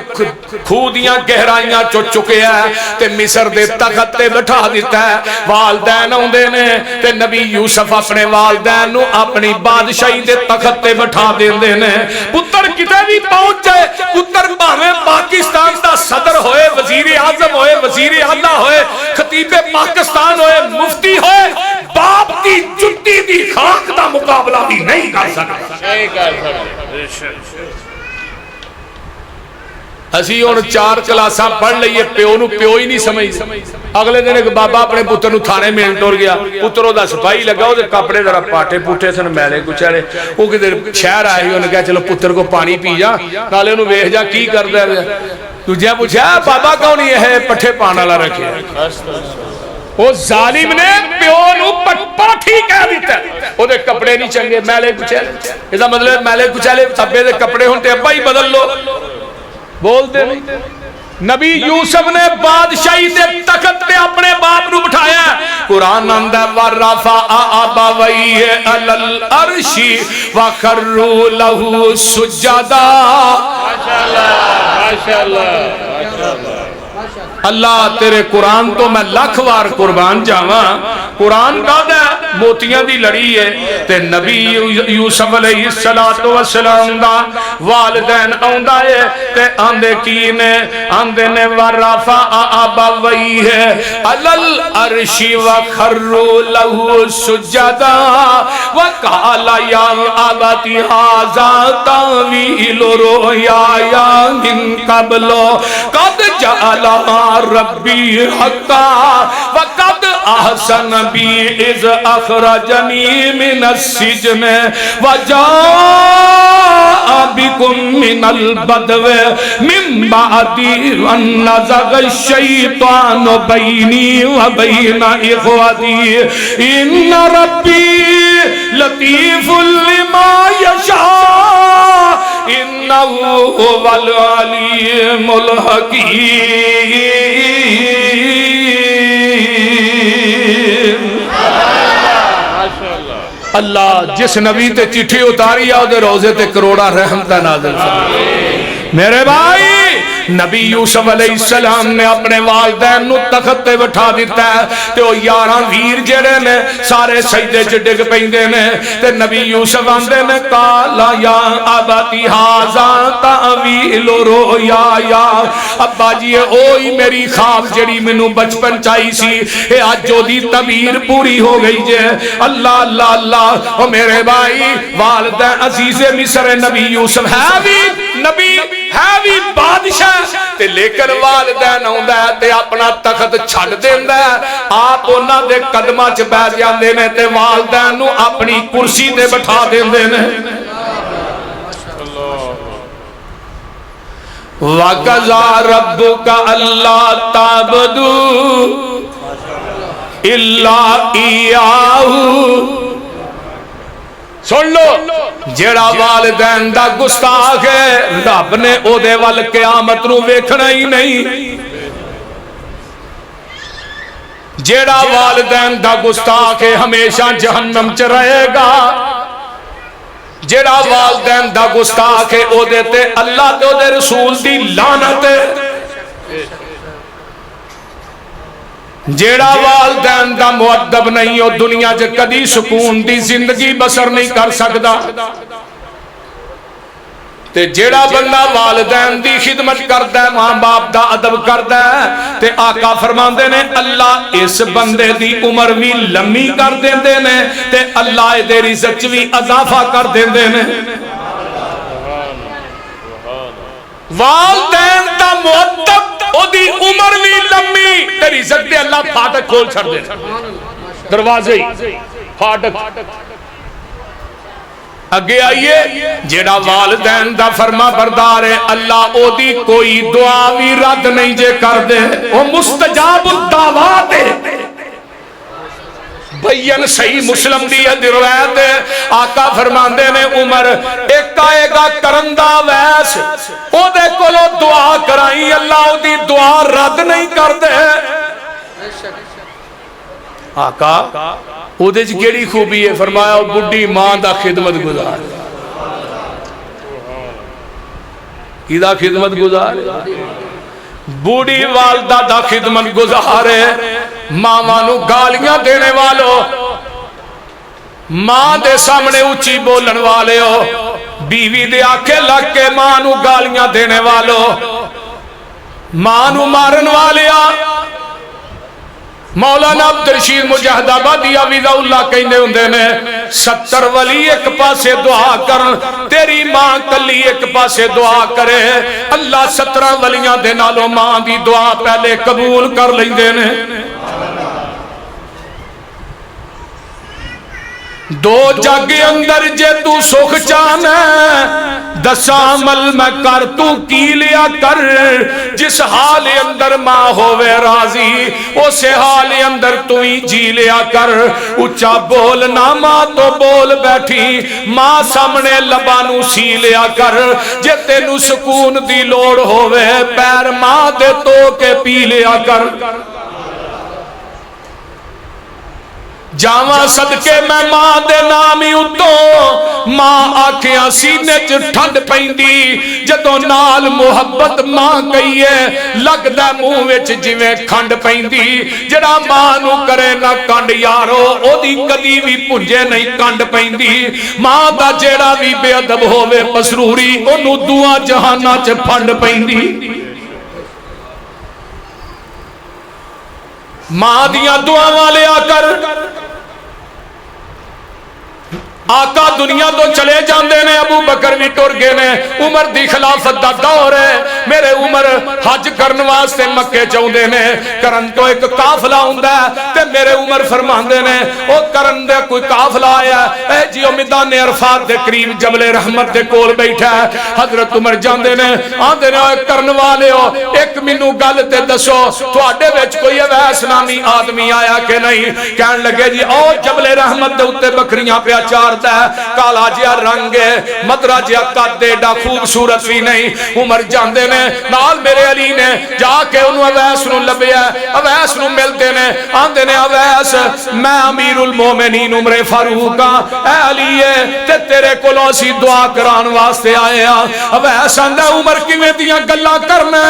کھودیاں گہرائیاں چو چکے ہیں تے مصر دے تخت تے بٹھا دیتا ہے والدین ہوندے نے تے نبی یوسف اپنے والدین نو اپنی بادشاہی دے تخت تے بٹھا دیندے نے پتر کتے بھی پہنچ جائے پتر باہمیں پاکستان دا صدر ہوئے وزیر اعظم ہوئے وزیر اعلیٰ ہوئے خطیب پاکستان ہوئے مفتی ہوئے باپ کی جتی دی خاک دا مقابلہ بھی نہیں کر سکتا اسی ہن 4 کلاساں پڑھ لئیے پیو نو پیو ہی نہیں سمجھ اگلے دن ایک بابا اپنے پتر نو تھانے میں ٹر گیا پتر دا سپاہی لگا او دے کپڑے ذرا پاٹے پوٹے سن میلے کچھڑے او کدھر شہر آئے انہوں نے کہا چلو پتر کو پانی پی جا نالے انہوں ویکھ جا کی کردا ہے تجھے پوچھا بابا کون یہ ہے پٹھے پان والا رکھے وہ ظالم نے پیو نو پٹھی کہہ دیتا ہے او دے کپڑے نہیں چنگے میلے کچھڑے اس دا مطلب میلے کچھڑے ابے دے کپڑے ہونتے ابا ہی بدل لو بول دے نبی یوسف نے بادشاہی دے تخت پہ اپنے باپ نو بٹھایا قرآن اندہ ورفع ابویہ علی العرش وخروا له سجدا ماشاءاللہ اللہ تیرے قرآن تو میں لکھ وار قربان جاواں قرآن کا دے موتیاں دی لڑی ہے تے نبی یوسف علیہ السلام دا والدین آندا ہے تے آندے کی نے آندے نے ورفع ابویہ علی العرش وخروا له سجدا وقال یا ابت ھذا تاویل رؤیا من قبل قد جعلها ربی حقا وقد احسن بی اذ اخرجنی من السجن وجاء بكم من البدو من بعد ان نزغ الشیطان بینی وبین اخوتی ان ربی لطیف لما یشاء انہو هو العلیم الحکیم اللہ جس نبی تے چٹھی اتاری آؤ دے روزے تے کروڑا رحمتہ نازل فرمائے میرے بھائی نبی یوسف علیہ السلام نے اپنے والدین نو تخت تے بٹھا دیتا ہے تے وہ 11 ویر جڑے نے سارے سجدے چ ڈگ پیندے نے تے نبی یوسف آندے نے قالا یا ابتی ھذا تاویل رؤیا ابا جی اوہی میری خواب جڑی مینوں بچپن چاہی سی اے اج دی تعبیر پوری ہو گئی جے اللہ اللہ اللہ او میرے بھائی والدین عزیز مصر نبی یوسف ہے بھی نبی ہے بھی بادشاہ تے لیکن والدین آوندا ہے تے اپنا تخت چھڈ دیندا ہے آپ انہاں دے قدماں چ بیٹھ جاندے نے تے والدین نو اپنی کرسی تے بٹھا دیندے نے وَقَضَى رَبُّكَ أَلَّا تَعْبُدُوا إِلَّا إِيَّاهُ سن لو جیڑا والدین دا گستاخ ہے رب نے او دے ول قیامت نو ویکھنا ہی نہیں جیڑا والدین دا گستاخ ہے ہمیشہ جہنم چ رہے گا جیڑا والدین دا گستاخ ہے او دے تے اللہ تے او دے رسول دی لعنت ہے جیڑا والدین دا مؤدب نہیں ہو دنیا چ کدی سکون دی زندگی بسر نہیں کر سکدا تے جیڑا بندہ والدین دی خدمت کردا ہے ماں باپ دا ادب کردا ہے تے آقا فرماندے نے اللہ اس بندے دی عمر بھی لمبی کر دیندے نے تے اللہ دے رزق وچ بھی اضافہ کر دیندے نے والدین دا مؤدب او دی عمر بھی لمبی تے رزق دے اللہ پھاٹک کھول چھڑ دے دروازے پھاٹک اگے آئیے جیڑا والدین دا فرما بردار ہے اللہ او دی کوئی دعا بھی رد نہیں جے کر دے وہ مستجاب الدعوات ہے بین صحیح مسلم دی روایت ہے آقا فرماندے نے عمر ایک آئے گا کرندہ ویس او دے کولو دعا کرائی اللہ او دی دعا رد نہیں کر دے آقا او دے کیڑی خوبی ہے فرمایا بڈی ماں دا خدمت گزار کی دا خدمت گزار بوڑی والدہ دا خدمت گزار ہے ماں نو گالیاں دینے والو ماں دے سامنے اونچی بولن والے ہو بیوی دے آنکھیں لگ کے ماں نو گالیاں دینے والو ماں نو مارن والے مولانا عبدالرشید مجاہد آبادی عویدہ اللہ کہنے ہوندے نے 70 ولی ایک پاسے دعا کرن تیری ماں کلی ایک پاسے دعا کرے اللہ 17 ولیاں دے نالوں ماں دی دعا پہلے قبول کر لیندے نے دو جگ اندر جے تو سکھ چاہنا دس عمل میں کر تو کی لیا کر جس حال اندر ماں ہووے راضی اسے حال اندر تو ہی جی لیا کر اچھا بول نہ ماں تو بول بیٹھی ماں سامنے لبانو سی لیا کر جے تینو سکون دی لوڑ ہووے پیر ماں دے تو کے پی لیا کر جاواں صدقے میں ماں دے نامی اتوں ماں آکھیاں سینے چ ٹھنڈ پیندی جدوں نال محبت ماں کہیے لگدا منہ وچ جویں کھنڈ پیندی جڑا ماں نو کرے نہ کنڈ یارو او دی کدی وی پنجے نہیں کنڈ پیندی ماں دا جیڑا وی بے ادب ہووے مسروری اونوں دعا جہاناں چ پھنڈ پیندی ماں دیاں دعاواں لے آ کر آقا دنیا تو چلے جاندے نے ابو بکر بھی ٹر گئے نے عمر دی خلافت دا دور ہے میرے عمر حج کرن واسطے مکے چاہندے نے کرن تو ایک قافلہ ہوندا ہے تے میرے عمر فرماندے نے او کرن دے کوئی قافلہ آیا اے جیو میدان عرفات دے قریب جبل رحمت دے کول بیٹھا ہے حضرت عمر جاندے نے آندے نے کرن والے ہو ایک مینوں گل تے دسو تواڈے وچ کوئی اویس نامی آدمی آیا کہ نہیں کہن لگے جی او جبل رحمت دے اوتے بکریاں پیا چار کالا جیا رنگ ہے مدرا جیا قد ایڈا خوبصورت بھی نہیں عمر جاندے نے نال میرے علی نے جا کے انہوں اویس نو لبیا اویس نو ملتے نے آندے نے اویس میں امیر المومنین عمر فاروق اے علی تے تیرے کولوں اسی دعا کران واسطے آئے ہاں اویس آندا عمر کیویں دیاں گلاں کرنا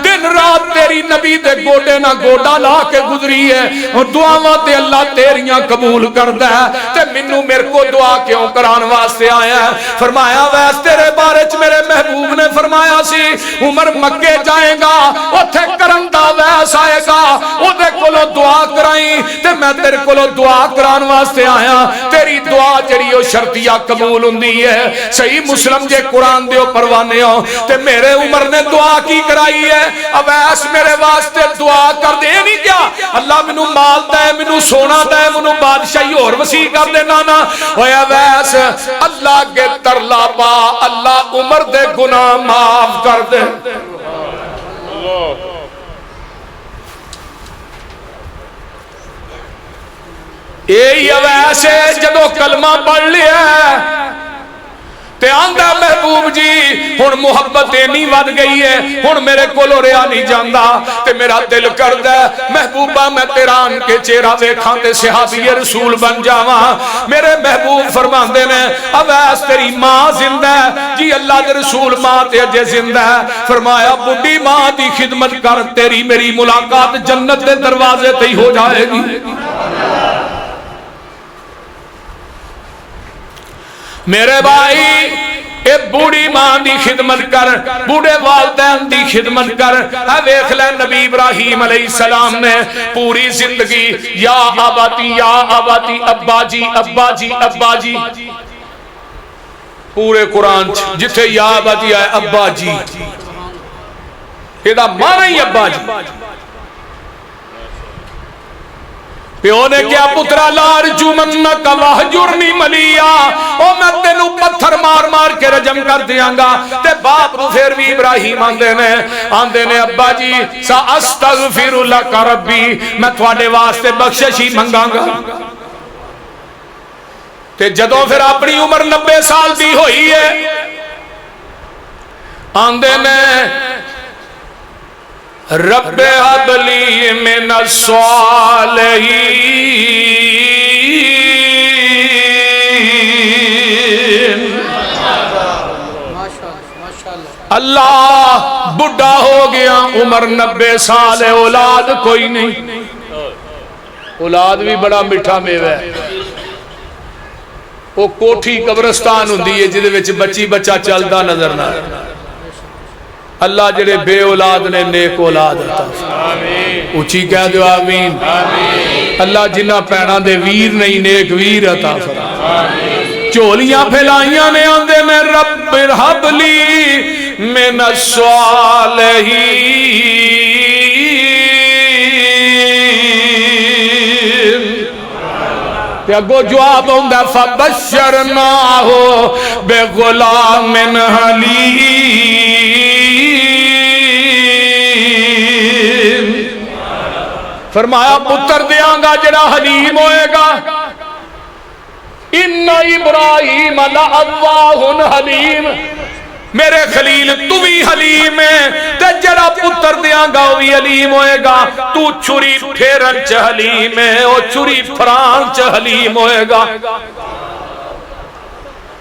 دن رات تیری نبی دے گوڈے نہ گوڈا لا کے گزری ہے اور دعاواں تے اللہ تیریاں قبول کردا ہے تے مینوں میرے کو دعا کیوں قرآن واسطے آیا ہے فرمایا ویس تیرے بارے چ میرے محبوب نے فرمایا سی عمر مکے جائے گا اتھے کرندہ ویس آئے گا او دے کولو دعا کرائی تے میں تیرے کو دعا کران واسطے آیا تیری دعا جڑی او شرطیہ قبول ہوندی ہے صحیح مسلم جے قرآن دیو پروانے ہو تے میرے عمر نے دعا کی کرائی ہے اویس میرے واسطے دعا کر دے نہیں کیا اللہ منو مال دے منو سونا دے منو بادشاہی اور وسیع کر دے نانا اوے اویس اللہ کے ترلا پا اللہ عمر دے گناہ معاف کر دے اے اویس جدو کلمہ پڑھ لیا تے آندہ محبوب جی ہن محبت اینی ود گئی ہے ہن میرے کولو رہا نہیں جاندا تے میرا دل کردا ہے محبوبہ میں تیرا ان کے چہرہ ویکھاں تے صحابی رسول بن جاواں میرے محبوب فرماندے نے اویس تیری ماں زندہ ہے جی اللہ دے رسول ماں تے اجے زندہ ہے فرمایا بڈھی ماں دی خدمت کر تیری میری ملاقات جنت دے دروازے تے ہی ہو جائے گی میرے بھائی اے بوڑی ماں دی خدمت کر بوڑے والدین دی خدمت کر اے ویکھ لے نبی ابراہیم علیہ السلام نے پوری زندگی یا آباتی ابا جی ابا جی ابا جی پورے قرآن جتھے یا آباتی آئے ابا جی یہ دا مانا ہی ابا جی پیو نے کیا پترا لار جمنک وحجرنی ملیا او میں تینو پتھر مار مار کے رجم کر دیاں گا تے باپ رو پھر بھی ابراہیم آندے نے ابا جی سا استغفر لک ربی میں تھوڑے واسطے بخششی منگاں گا تے جدوں پھر اپنی عمر 90 سال دی ہوئی ہے آندے نے رب هب لي من الصالحين اللہ بڑھا ہو گیا عمر 90 سال ہے اولاد کوئی نہیں اولاد بھی بڑا میٹھا میوہ ہے وہ کوٹھی قبرستان ہوندی ہے جدے وچ بچی بچہ چلدا نظر نہ اللہ جڑے بے اولاد نے نیک اولاد عطا اونچی کہہ دو آمین اللہ جنہ پینا دے ویر نہیں نیک ویر عطا چولیاں پھیلائیاں نے آندے میں رب ہب لی من الصالحین کہ اگو جواب ہوندہ فبشرناہ بغلام حلیم فرمایا پتر دیاں گا جڑا حلیم ہوئے گا ان ابراہیم لأواہ حلیم میرے خلیل تو بھی حلیم ہے تے جڑا پتر دیاں گا وہ بھی حلیم ہوئے گا تو چھری پھیرن چ حلیم ہے او چھری پھران چ حلیم ہوئے گا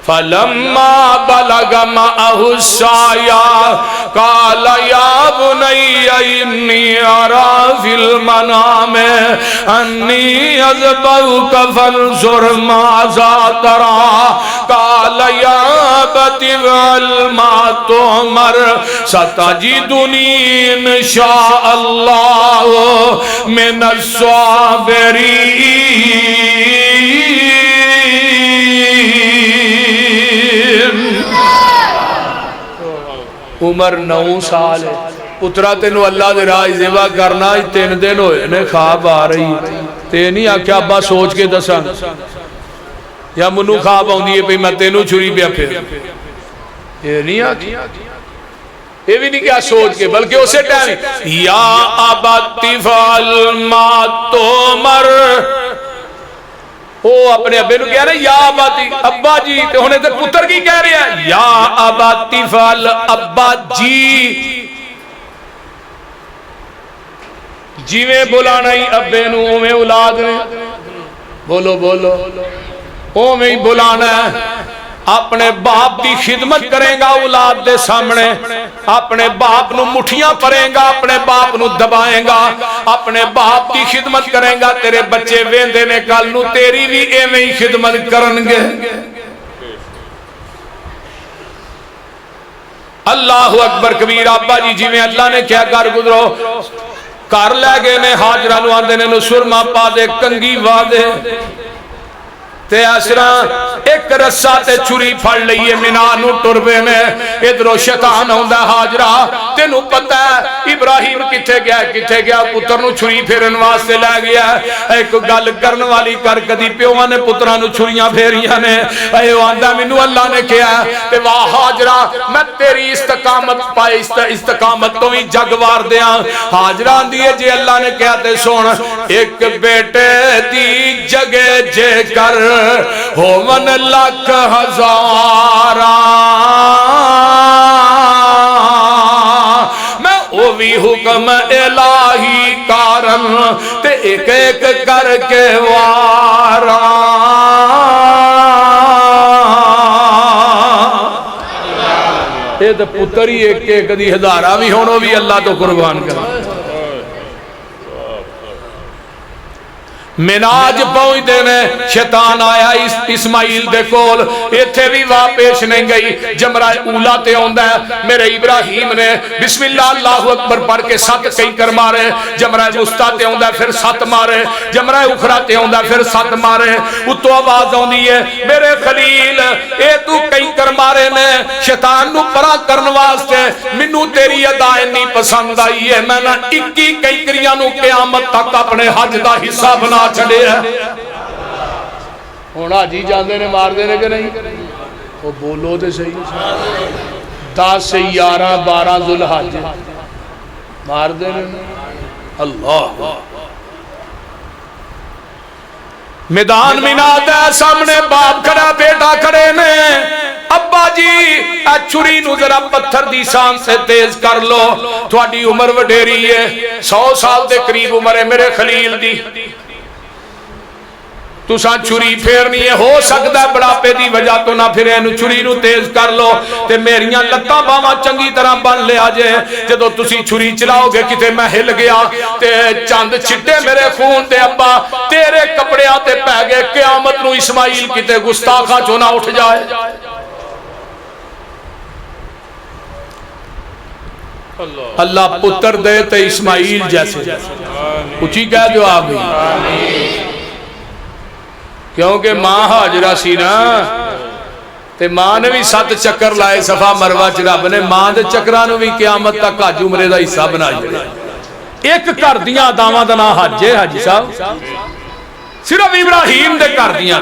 فلما بلغ معه السعي قال يا بني إني أرى في المنام أني أذبحك فانظر ماذا ترى قال يا أبت افعل ما تؤمر ستجدني إن شاء الله من الصابرين عمر 9 سال ہے پترا تینو اللہ دے راہ زیبہ کرنا 3 دن ہوئے نے خواب آ رہی تے نہیں آکھیا ابا سوچ کے دساں یا منو خواب آندی ہے پہ میں تینو چھری پیا پھر یہ نہیں آکھیا یہ بھی نہیں کیا سوچ کے بلکہ اسے ٹائم یا ابت افعل ما تؤمر وہ اپنے ابے نو کہہ رہے یا اباتی ابا جی تے ہونے تے پتر کی کہہ رہے ہیں یا اباتی فال ابا جی جیویں بلانا ہی ابے نو اویں اولاد نے بولو بولو اویں ہی بلانا ہے اپنے باپ دی خدمت کریں گا اولاد دے سامنے اپنے باپ نو مٹھیاں پڑیں گا اپنے باپ نو دبائیں گا اپنے باپ دی خدمت کریں گا تیرے بچے ویندے نے کل نو تیری بھی ایویں ہی خدمت کرنگے اللہ اکبر کبیر ابا جی جی میں اللہ نے کیا کر گزرو گھر لے گئے نے حاجرہ نو آندے نے سرما پا دے کنگھی وا دے تے اسرا ایک رسا تے چھری پھڑ لئیے مینا نو ٹربے میں ادھروں شیطان ہوندا حاجرہ تینوں پتہ ہے ابراہیم کتھے گیا پتر نو چھری پھیرن واسطے لے گیا ایک گل کرن والی کر کدی پیواں نے پتراں نو چھریاں پھیریاں نے اے آندا مینوں اللہ نے کہیا تے واہ حاجرہ میں تیری استقامت پائے استقامت تو ہی جگ وار دیاں حاجرہ آندی ہے جے اللہ نے کہیا تے سن ایک بیٹے دی جگہ جے کر ہو من لکھ ہزاراں میں او بھی حکم الہی کارن تے ایک ایک کر کے واراں اے تے پتر ہی ایک ایک دی ہزارہ بھی ہونو بھی اللہ تو قربان کر مناج پہنچ دینے شیطان آیا اسماعیل دے کول ایتھے بھی واہ پیش نہیں گئی جمرہ اولا تے ہوندہ ہے میرے ابراہیم نے بسم اللہ اللہ اکبر پڑھ کے 7 کئی کر مارے جمرہ وسطیٰ تے ہوندہ ہے پھر 7 مارے جمرہ اخرى تے ہوندہ ہے پھر 7 مارے اتو آواز ہوندی ہے میرے خلیل اے تو کئی کر مارے نے شیطان نو پرا کرن واسطے منو تیری ادائیں نہیں پسند آئی ہے میں نہ 21 کئی کریاں نو قیامت تک اپنے حج دا حصہ بنا چھڑے ہیں ہونا جی جاندے نے مار دینے کے نہیں وہ بولو دے صحیح 10 سے 11 12 ذوالحج مار دینے اللہ میدان مناد ہے سامنے باپ کھڑا بیٹا کھڑے نے ابا جی چھری نو ذرا پتھر دی سان سے تیز کر لو تھوڑی عمر وڈیری ہے 100 سال دے قریب عمر ہے میرے خلیل دی تو ساں چھری پھیرنی ہے ہو سکتا ہے بڑھاپے دی وجہ تو نہ پھرے نو چھری نو تیز کر لو تے میریاں لتاں باواں چنگی طرح بن لے آجے جدو تسی چھری چلاؤ گے کتے میں ہل گیا تے چاند چھٹے میرے خون تے ابا تیرے کپڑے آتے پہ گئے قیامت نو اسماعیل کتے گستاخاں چونا اٹھ جائے اللہ پتر دے تے اسماعیل جیسے اچھی کہہ جو آگئی کیونکہ ماں حاجرہ سی نا تے ماں نے بھی 7 چکر لائے صفا مروہ رب نے ماں دے چکرانو بھی قیامت تک حج عمرے دا حصہ بنا جائے ایک کر دیاں داواں دا نام حج ہے حاجی صاحب صرف ابراہیم دے کر دیاں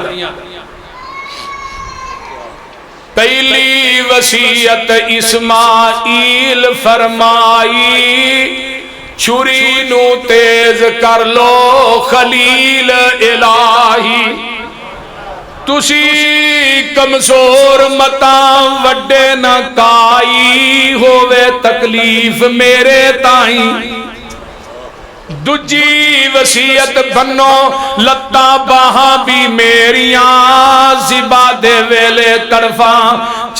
پہلی وصیت اسماعیل فرمائی چھری نو تیز کر لو خلیل الہی تسی کمزور متاں وڈے نہ کائی ہووے تکلیف میرے تائیں دجی وصیت بنو لتا باہاں بھی میریاں زبا دے ویلے طرفاں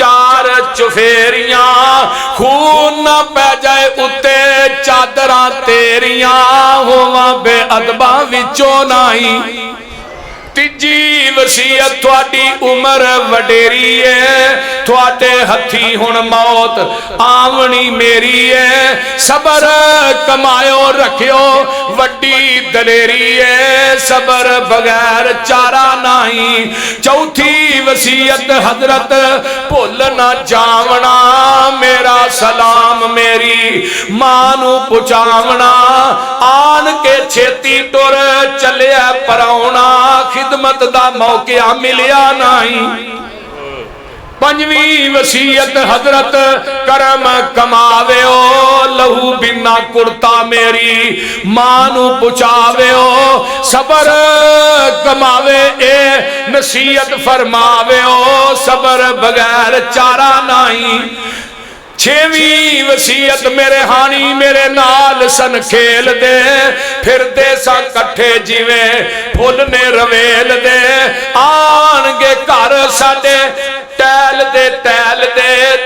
4 چفیریاں خون نہ پہ جائے اتے چادراں تیریاں ہواں بے ادباں وچوں نائی تیجی وصیت تھوڑی عمر وڈیری ہے تھوڑے ہتھی ہن موت آونی میری ہے صبر کمائیو رکھیو وڈی دلیری ہے صبر بغیر چارہ نہیں چوتھی وصیت حضرت بھول نہ جاونا میرا سلام میری مانو پچاونا آن کے چھیتی ٹور چلے پراؤنا خدمت دا موقع ملیا نہیں پنجویں وصیت حضرت کرم کماوے او لہو بنا کرتا میری مانو پچاوے او صبر کماوے اے نصیحت فرماوے او صبر بغیر چارہ نہیں 6ویں وصیت میرے ہانی میرے نال سن کھیل دے پھر دے سا کٹھے جیویں پھول نے رویل دے آنگے کار ساڑے ٹیل دے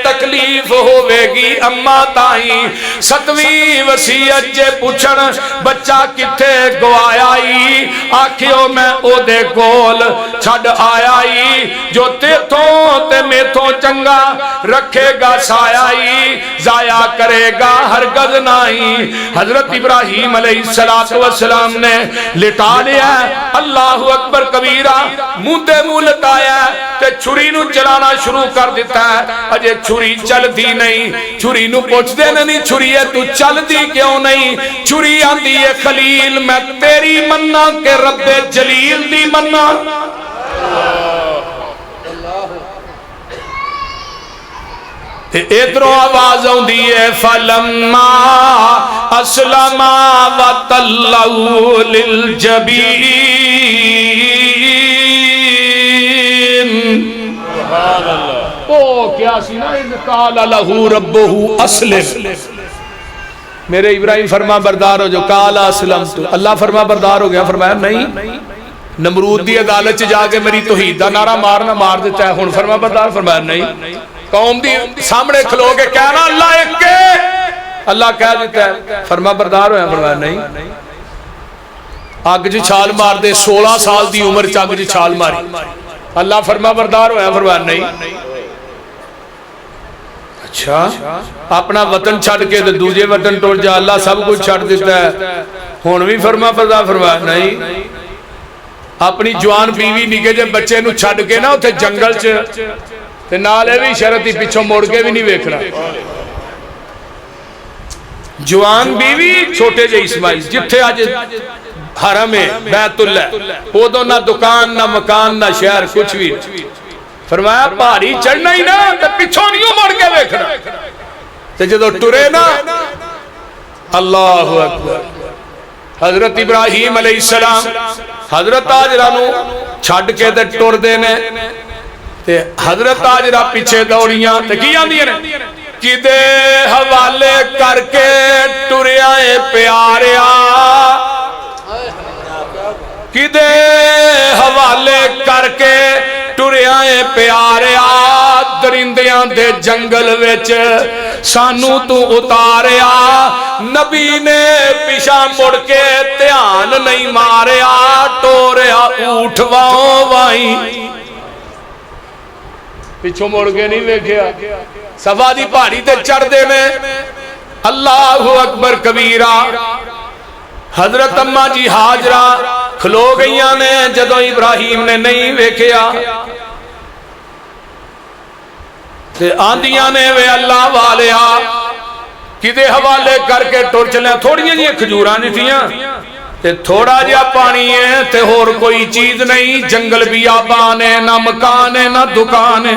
تکلیف تکلیف ہوے گی اما تائیں 7ویں وصیت جے پوچھن بچہ کتھے گوایا ای آکھیو میں او دے کول چھڈ آیا ای جو تیتھوں تے میتھوں چنگا رکھے گا سایہ ای ضائع کرے گا ہرگز نہیں۔ حضرت ابراہیم علیہ السلام نے لٹا لیا اللہ اکبر کبیرہ منہ دے منہ لٹایا تے چھری نو چلانا شروع کر دیتا ہے اجے چھری چل دی نہیں چھری نو پوچھ دے نہیں چھری ہے تو چل دی کیوں نہیں چھری آندی ہے خلیل میں تیری مننا کہ رب جلیل دی مننا ادھروں آواز ہوں دیئے فَلَمَّا أَسْلَمَا وَتَلَّهُ لِلْجَبِينِ او کیا سی نا اِذْ قَالَ لَهُ رَبُّهُ أَسْلِمْ میرے ابراہیم فرما بردار ہو جو قَالَ أَسْلَمْتُ اللہ فرما بردار ہو گیا فرمایا نہیں نمرود دی عدالت جا کے میری توحید دا نعرہ مارنا مار دیتا ہے ہن فرما بردار فرمایا نہیں قوم دی سامنے کھلو کے کہنا اللہ ایک کے اللہ کہہ دیتا ہے فرما بردار ہویا فرمایا نہیں آگ جی چھال مار دے 16 سال دی عمر چاگ جی چھال ماری اللہ فرما بردار ہویا فرمایا نہیں اچھا اپنا وطن چھڑ کے دوجے وطن ٹوٹ جا اللہ سب کچھ چھڑ دیتا ہے ہون بھی فرما بردار فرمایا نہیں اپنی جوان بیوی نگے جب بچے نو چھڑ کے نا اتھے جنگل تے نالے بھی شرطی پیچھوں موڑ کے بھی نہیں ویکھنا جوان بیوی چھوٹے جے اسماعیل جتھے آج حرم ہے بیت اللہ وہ دو نہ دکان نہ مکان نہ شہر کچھ بھی فرمایا پہاڑی چڑھنا ہی نا تے پیچھوں نہیں موڑ کے ویکھنا تے جدو ٹرے نا اللہ اکبر حضرت ابراہیم علیہ السلام حضرت آجرہ نو چھڑ کے تے ٹر دینے تے حضرت آجرہ پیچھے دوڑیاں تے کی آندی نے کی دے حوالے کر کے ٹریائے پیاریا کی دے حوالے کر کے ٹریائے پیاریا درندیاں دے جنگل وچ سانو تو اتاریا نبی نے پیشا مڑ کے دھیان نہیں ماریا ٹوریا اٹھ واؤں وائیں پیچھوں موڑ کے نہیں ویکھیا صفا دی پہاڑی تے چڑھ دے میں اللہ اکبر کبیرہ حضرت اماں جی حاجرہ کھلو گئیاں نے جدو ابراہیم نے نہیں ویکھیا تے آندیاں نے وے اللہ والیا کدے حوالے کر کے ٹر چلے تھوڑیاں جی کھجوراں نٹیاں تے تھوڑا جا پانی ہے تے اور کوئی چیز نہیں جنگل بھی آبان ہے نہ مکان ہے نہ دکان ہے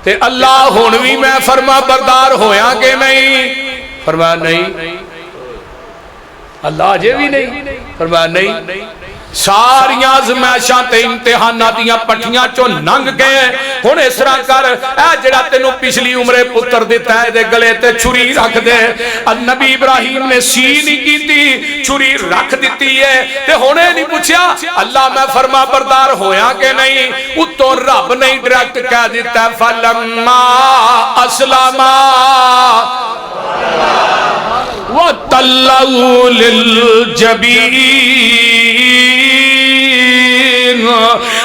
تے اللہ ہونوی میں فرما بردار ہویا کہ نہیں فرمایا نہیں اللہ جے بھی نہیں فرمایا نہیں ساریاں زمائشاں تے امتحاناتیاں پٹھیاں چو ننگ گئے ہن اس طرح کر اے جڑا تینوں پچھلی عمرے پتر دیتا ہے دے گلے تے چھری رکھ دے نبی ابراہیم نے سی نہیں کیتی چھری رکھ دیتی ہے تے ہونے نہیں پوچھیا اللہ میں فرما بردار ہویا کہ نہیں اتو رب نہیں ڈائریکٹ کہہ دیتا ہے فلما اسلما وَتَلَّهُ لِلْجَبِينِ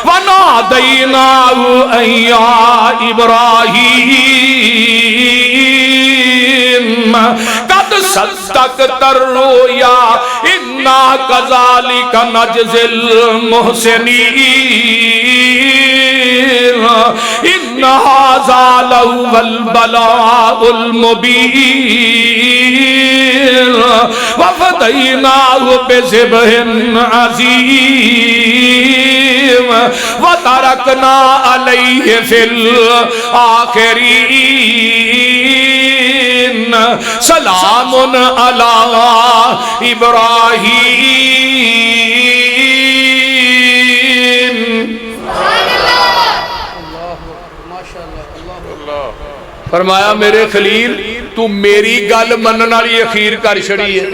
وَنَادَيْنَاهُ أَن يَا إِبْرَاهِيمُ قَدْ صَدَّقْتَ الرُّؤْيَا إِنَّا كَذَلِكَ نَجْزِي الْمُحْسِنِينَ إِنَّ هَذَا لَهُوَ الْبَلَاءُ الْمُبِينُ وَفَدَيْنَاهُ بِذِبْحٍ عَظِيمٍ وَتَرَكْنَا عَلَيْهِ فِي الْآخِرِينَ سَلَامٌ عَلَى إِبْرَاهِيمَ فرمایا میرے خلیل تو میری گل منن والی اخیر کر چھڑی ہے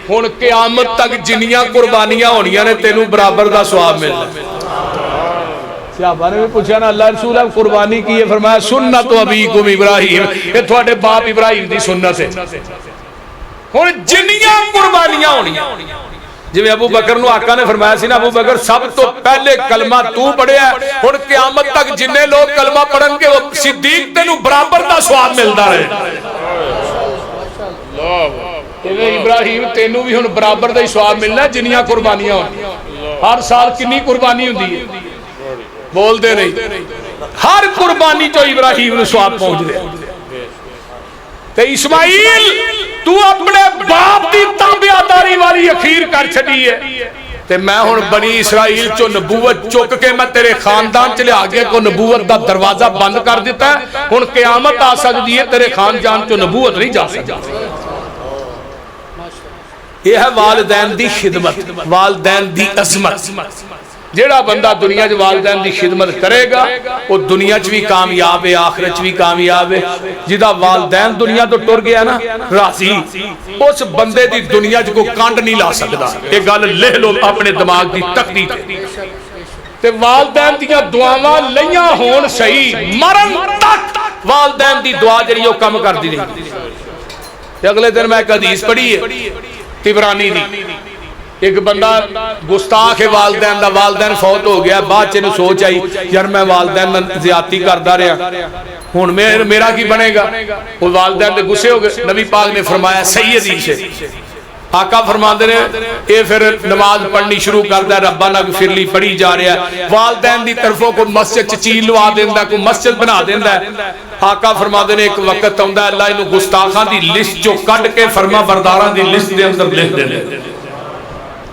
ہن قیامت تک جنیاں قربانیاں ہونیاں نے تینوں برابر دا ثواب ملنا صحابہ نے بھی پوچھا نا اللہ رسول ہے قربانی کی ہے، فرمایا سنت ابیکم ابراہیم، یہ تھوڑے باپ ابراہیم دی سنت ہے۔ ہن جنیاں قربانیاں ہونیاں، جی ابو بکر نو آقا نے فرمایا سی نا ابو بکر سب تو پہلے کلمہ تو پڑھیا ہے، ہن قیامت تک جننے لوگ کلمہ پڑھن گے وہ صدیق تینوں برابر دا ثواب ملدا رہے۔ ابراہیم تینوں بھی ہن برابر دا ثواب ملنا جنیاں قربانیاں ہون۔ ہر سال کنی قربانی ہوندی ہے؟ بول دے نہیں، ہر قربانی جو ابراہیم نے ثواب پہنچ دے۔ تے اسماعیل تو اپنے باپ دی تابعداری والی اخیر کر چھڈی ہے، تے میں ہن بنی اسرائیل چو نبوت چک کے میں تیرے خاندان چلے آگے کو نبوت دا دروازہ بند کر دیتا ہے، ہن قیامت آ سکتی ہے تیرے خاندان چو نبوت نہیں جا سکتی۔ یہ ہے والدین دی خدمت، والدین دی عظمت۔ جیڑا بندہ دنیا جو والدین دی خدمت کرے گا وہ دنیا چ بھی کامیاب ہے، آخرت چ بھی کامیاب ہے۔ جدا والدین دنیا تو ٹر گیا نا راضی، اس بندے دی دنیا چ کو کانڈ نہیں لا سکتا۔ یہ گل لے لو اپنے دماغ دی تختی تے، والدین دیاں دعاواں لیاں ہون صحیح، مرن تک والدین دی دعا جڑی وہ کم کر دی نہیں۔ اگلے دن میں ایک حدیث پڑھی ہے طبرانی دی، ایک بندہ گستاخ ہے والدین دا، والدین فوت ہو گیا، بعد چینو سوچ آئی یار میں والدین زیادتی کردا رہا ہن میرا کی بنے گا، وہ والدین دے غصے ہو گئے۔ نبی پاک نے فرمایا صحیح حدیث ہے، آقا فرماندے نے اے پھر نماز پڑھنی شروع کردا ہے، ربنا اغفر لی پڑھی جا رہا ہے، والدین دی طرفوں کو مسجد چ چیل لوا دیندا ہے، کوئی مسجد بنا دیندا ہے۔ آقا فرماندے نے ایک وقت آندا ہے اللہ انہوں گستاخاں دی لسٹ جو کڈ کے فرما برداراں دی لسٹ دے اندر لکھ دے۔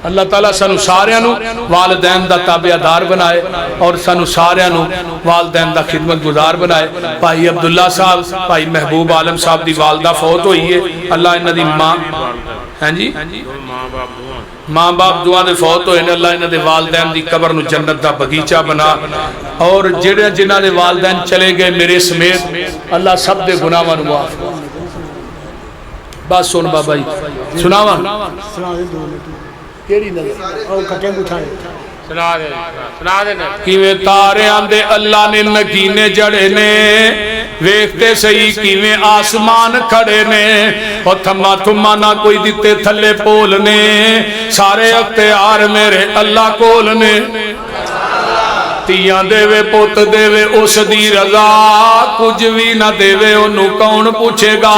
اللہ تعالیٰ سانو ساریاں نو والدین دا تابعدار بنائے اور سانو ساریاں نو والدین دا خدمت گزار بنائے۔ بھائی عبداللہ صاحب، بھائی محبوب عالم صاحب دی والدہ فوت ہوئی ہے، اللہ انہاں دی ماں ہیں جی ماں باپ دعا دے فوت ہوئے نے، اللہ انہاں دے والدین دی قبر نو جنت دا بغیچہ بنا، اور جڑے جنہاں دے والدین چلے گئے میرے سمیت اللہ سب دے گناہاں نو معاف۔ بس سن بابا جی سناواں کیڑی نظر او کٹے بٹھائے سنا دے کیویں تاریاں دے اللہ نے نگینے جڑے نے، ویکھتے سہی کیویں آسمان کھڑے نے، او تھما تھما نہ کوئی دتے تھلے پول نے، سارے اختیار میرے اللہ کول نے۔ تیاں دے وے پوت دے وے اس دی رضا، کچھ بھی نہ دے وے انہوں کون پوچھے گا،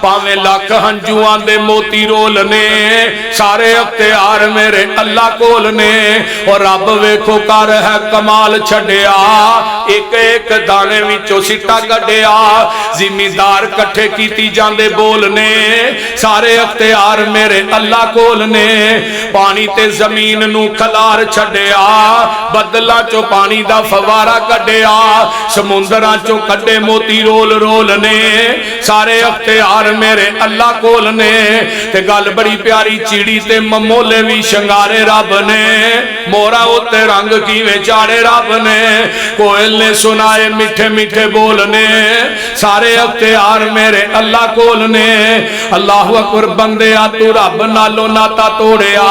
پاویں لاکھ ہنجوان دے موتی رول نے، سارے اختیار میرے اللہ کول نے۔ اور رب ویکھو کر ہے کمال چھڑیا، ایک ایک دانے وچوں سٹا گڈیا، زمیندار کٹھے کیتی جاندے بولنے، سارے اختیار میرے اللہ کول نے۔ پانی تے زمین نو کھلار چھڑیا، بدلا چو پانی دا فوارہ کڈیا، سمندراں چو کڈے موتی رول رول نے، سارے اختیار میرے اللہ کول نے۔ تے گل بڑی پیاری چیڑی تے ممولے بھی شنگارے رب نے، مورا اتے رنگ کیویں چاڑے رب نے، کوئل نے سنائے میٹھے میٹھے بولنے، سارے اختیار میرے اللہ کول نے۔ اللہ اکبر بندیا تو رب نالو ناتا توڑیا،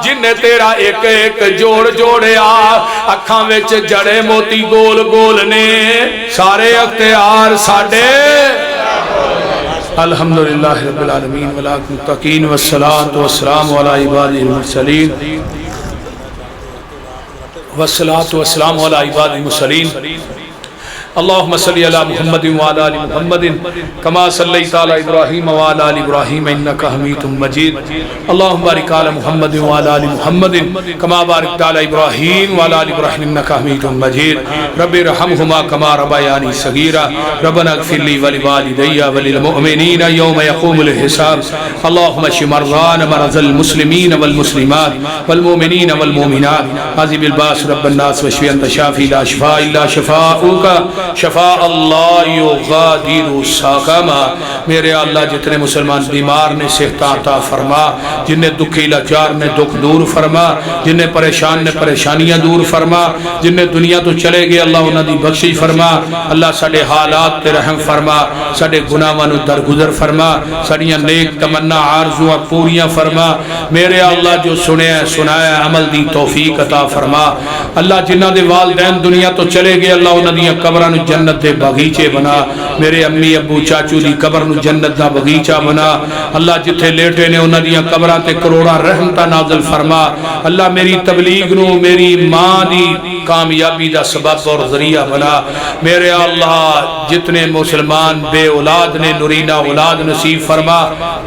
جن نے تیرا ایک ایک جوڑ جوڑیا، اکھاں وچ جڑے موتی گول گول نے، سارے اختیار ساڈے۔ الحمدللہ رب العالمین والمتقین والصلاة والسلام علی عباد المرسلین والصلاة والسلام علی عباد المرسلین۔ اللہم صلی علی محمد وعلی آل محمد کما صلیت علی ابراہیم وعلی آل ابراہیم انکا حمید مجید۔ اللہم بارک علی محمد وعلی آل محمد کما بارکت علی ابراہیم وعلی آل ابراہیم انکا حمید مجید۔ رب ارحمہما کما ربیانی صغیرا، ربنا اغفر لی ولوالدی وللمؤمنین یوم یقوم الحساب۔ اللہم اشف مرضانا مرضى المسلمین والمسلمات والمؤمنین والمؤمنات، عذب الباس رب الناس واشف انت شافی لا شفاء الا شفاؤک شفاء اللہ یغادر سقما۔ میرے اللہ جتنے مسلمان بیمار نے صحت عطا فرما، جنہیں دکھی لاچار نے دکھ دور فرما، جنہیں پریشان نے پریشانیاں دور فرما، جنہیں دنیا تو چلے گئے اللہ انہاں دی بخشش فرما۔ اللہ ساڈے حالات تے رحم فرما، ساڈے گناہاں نو درگزر فرما، ساڈیاں نیک تمنا آرزواں پوریاں فرما۔ میرے اللہ جو سنیا سنایا عمل دی توفیق عطا فرما۔ اللہ جنہاں دے والدین دنیا تو چلے گئے اللہ انہاں دیاں قبراں نو جنت دے باغیچے بنا، میرے امی ابو چاچو دی قبر نو جنت دا باغیچہ بنا۔ اللہ جتھے لیٹے نے انہاں دیاں قبراں تے کروڑاں رحمتاں نازل فرما۔ اللہ میری تبلیغ نو میری ماں دی کامیابی دا سبب اور ذریعہ بنا۔ میرے اللہ جتنے مسلمان بے اولاد نے نورینہ اولاد نصیب فرما۔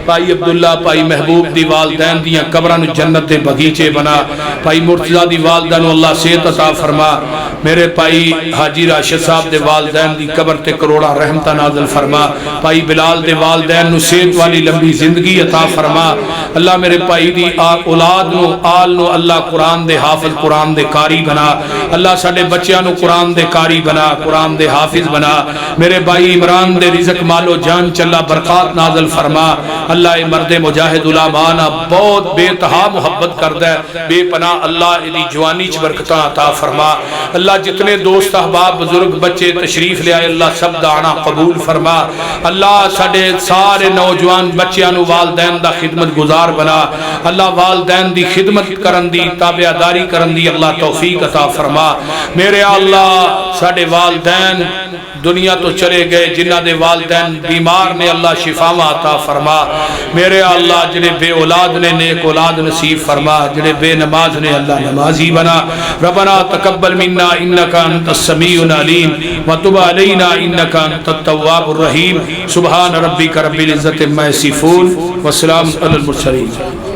بھائی عبداللہ بھائی محبوب دی والدین دیاں قبراں نو جنت دے باغیچے بنا۔ بھائی مرتضیٰ دی والدہ نو اللہ صحت عطا فرما۔ میرے بھائی حاجی راشد صاحب دے والدین دی قبر تے کروڑا رحمتہ نازل فرما۔ بھائی بلال دے والدین نو صحت والی لمبی زندگی عطا فرما۔ اللہ میرے بھائی دی اولاد نو آل نو اللہ قرآن دے حافظ قرآن دے قاری بنا۔ اللہ ساڈے بچیاں نو قرآن دے قاری بنا، قرآن دے حافظ بنا۔ میرے بھائی عمران دے رزق مال و جان چلا برکات نازل فرما۔ اللہ اے مرد مجاہد علماء بہت بے تہا محبت کردہ بے پناہ اللہ دی جوانی چ برکتاں عطا فرما۔ اللہ جتنے دوست احباب بزرگ بچے تشریف لے آئے اللہ سب دانا قبول فرما۔ اللہ ساڈے سارے نوجوان بچیاں نو والدین دا خدمت گزار بنا۔ اللہ والدین دی خدمت کرن دی تابعداری کرن دی اللہ توفیق عطا فرما۔ میرے اللہ ساڈے والدین دنیا تو چلے گئے جنہ دے والدین بیمار نے اللہ شفاواں عطا فرما۔ میرے اللہ جنہیں بے اولاد نے نیک اولاد نصیب فرما، جنہیں بے نماز نے اللہ نمازی بنا۔ ربنا تقبل منا انک انت السمیع العلیم وتب علینا انک انت التواب الرحیم۔ سبحان ربک رب العزت عما یصفون وسلام علی المرسلین۔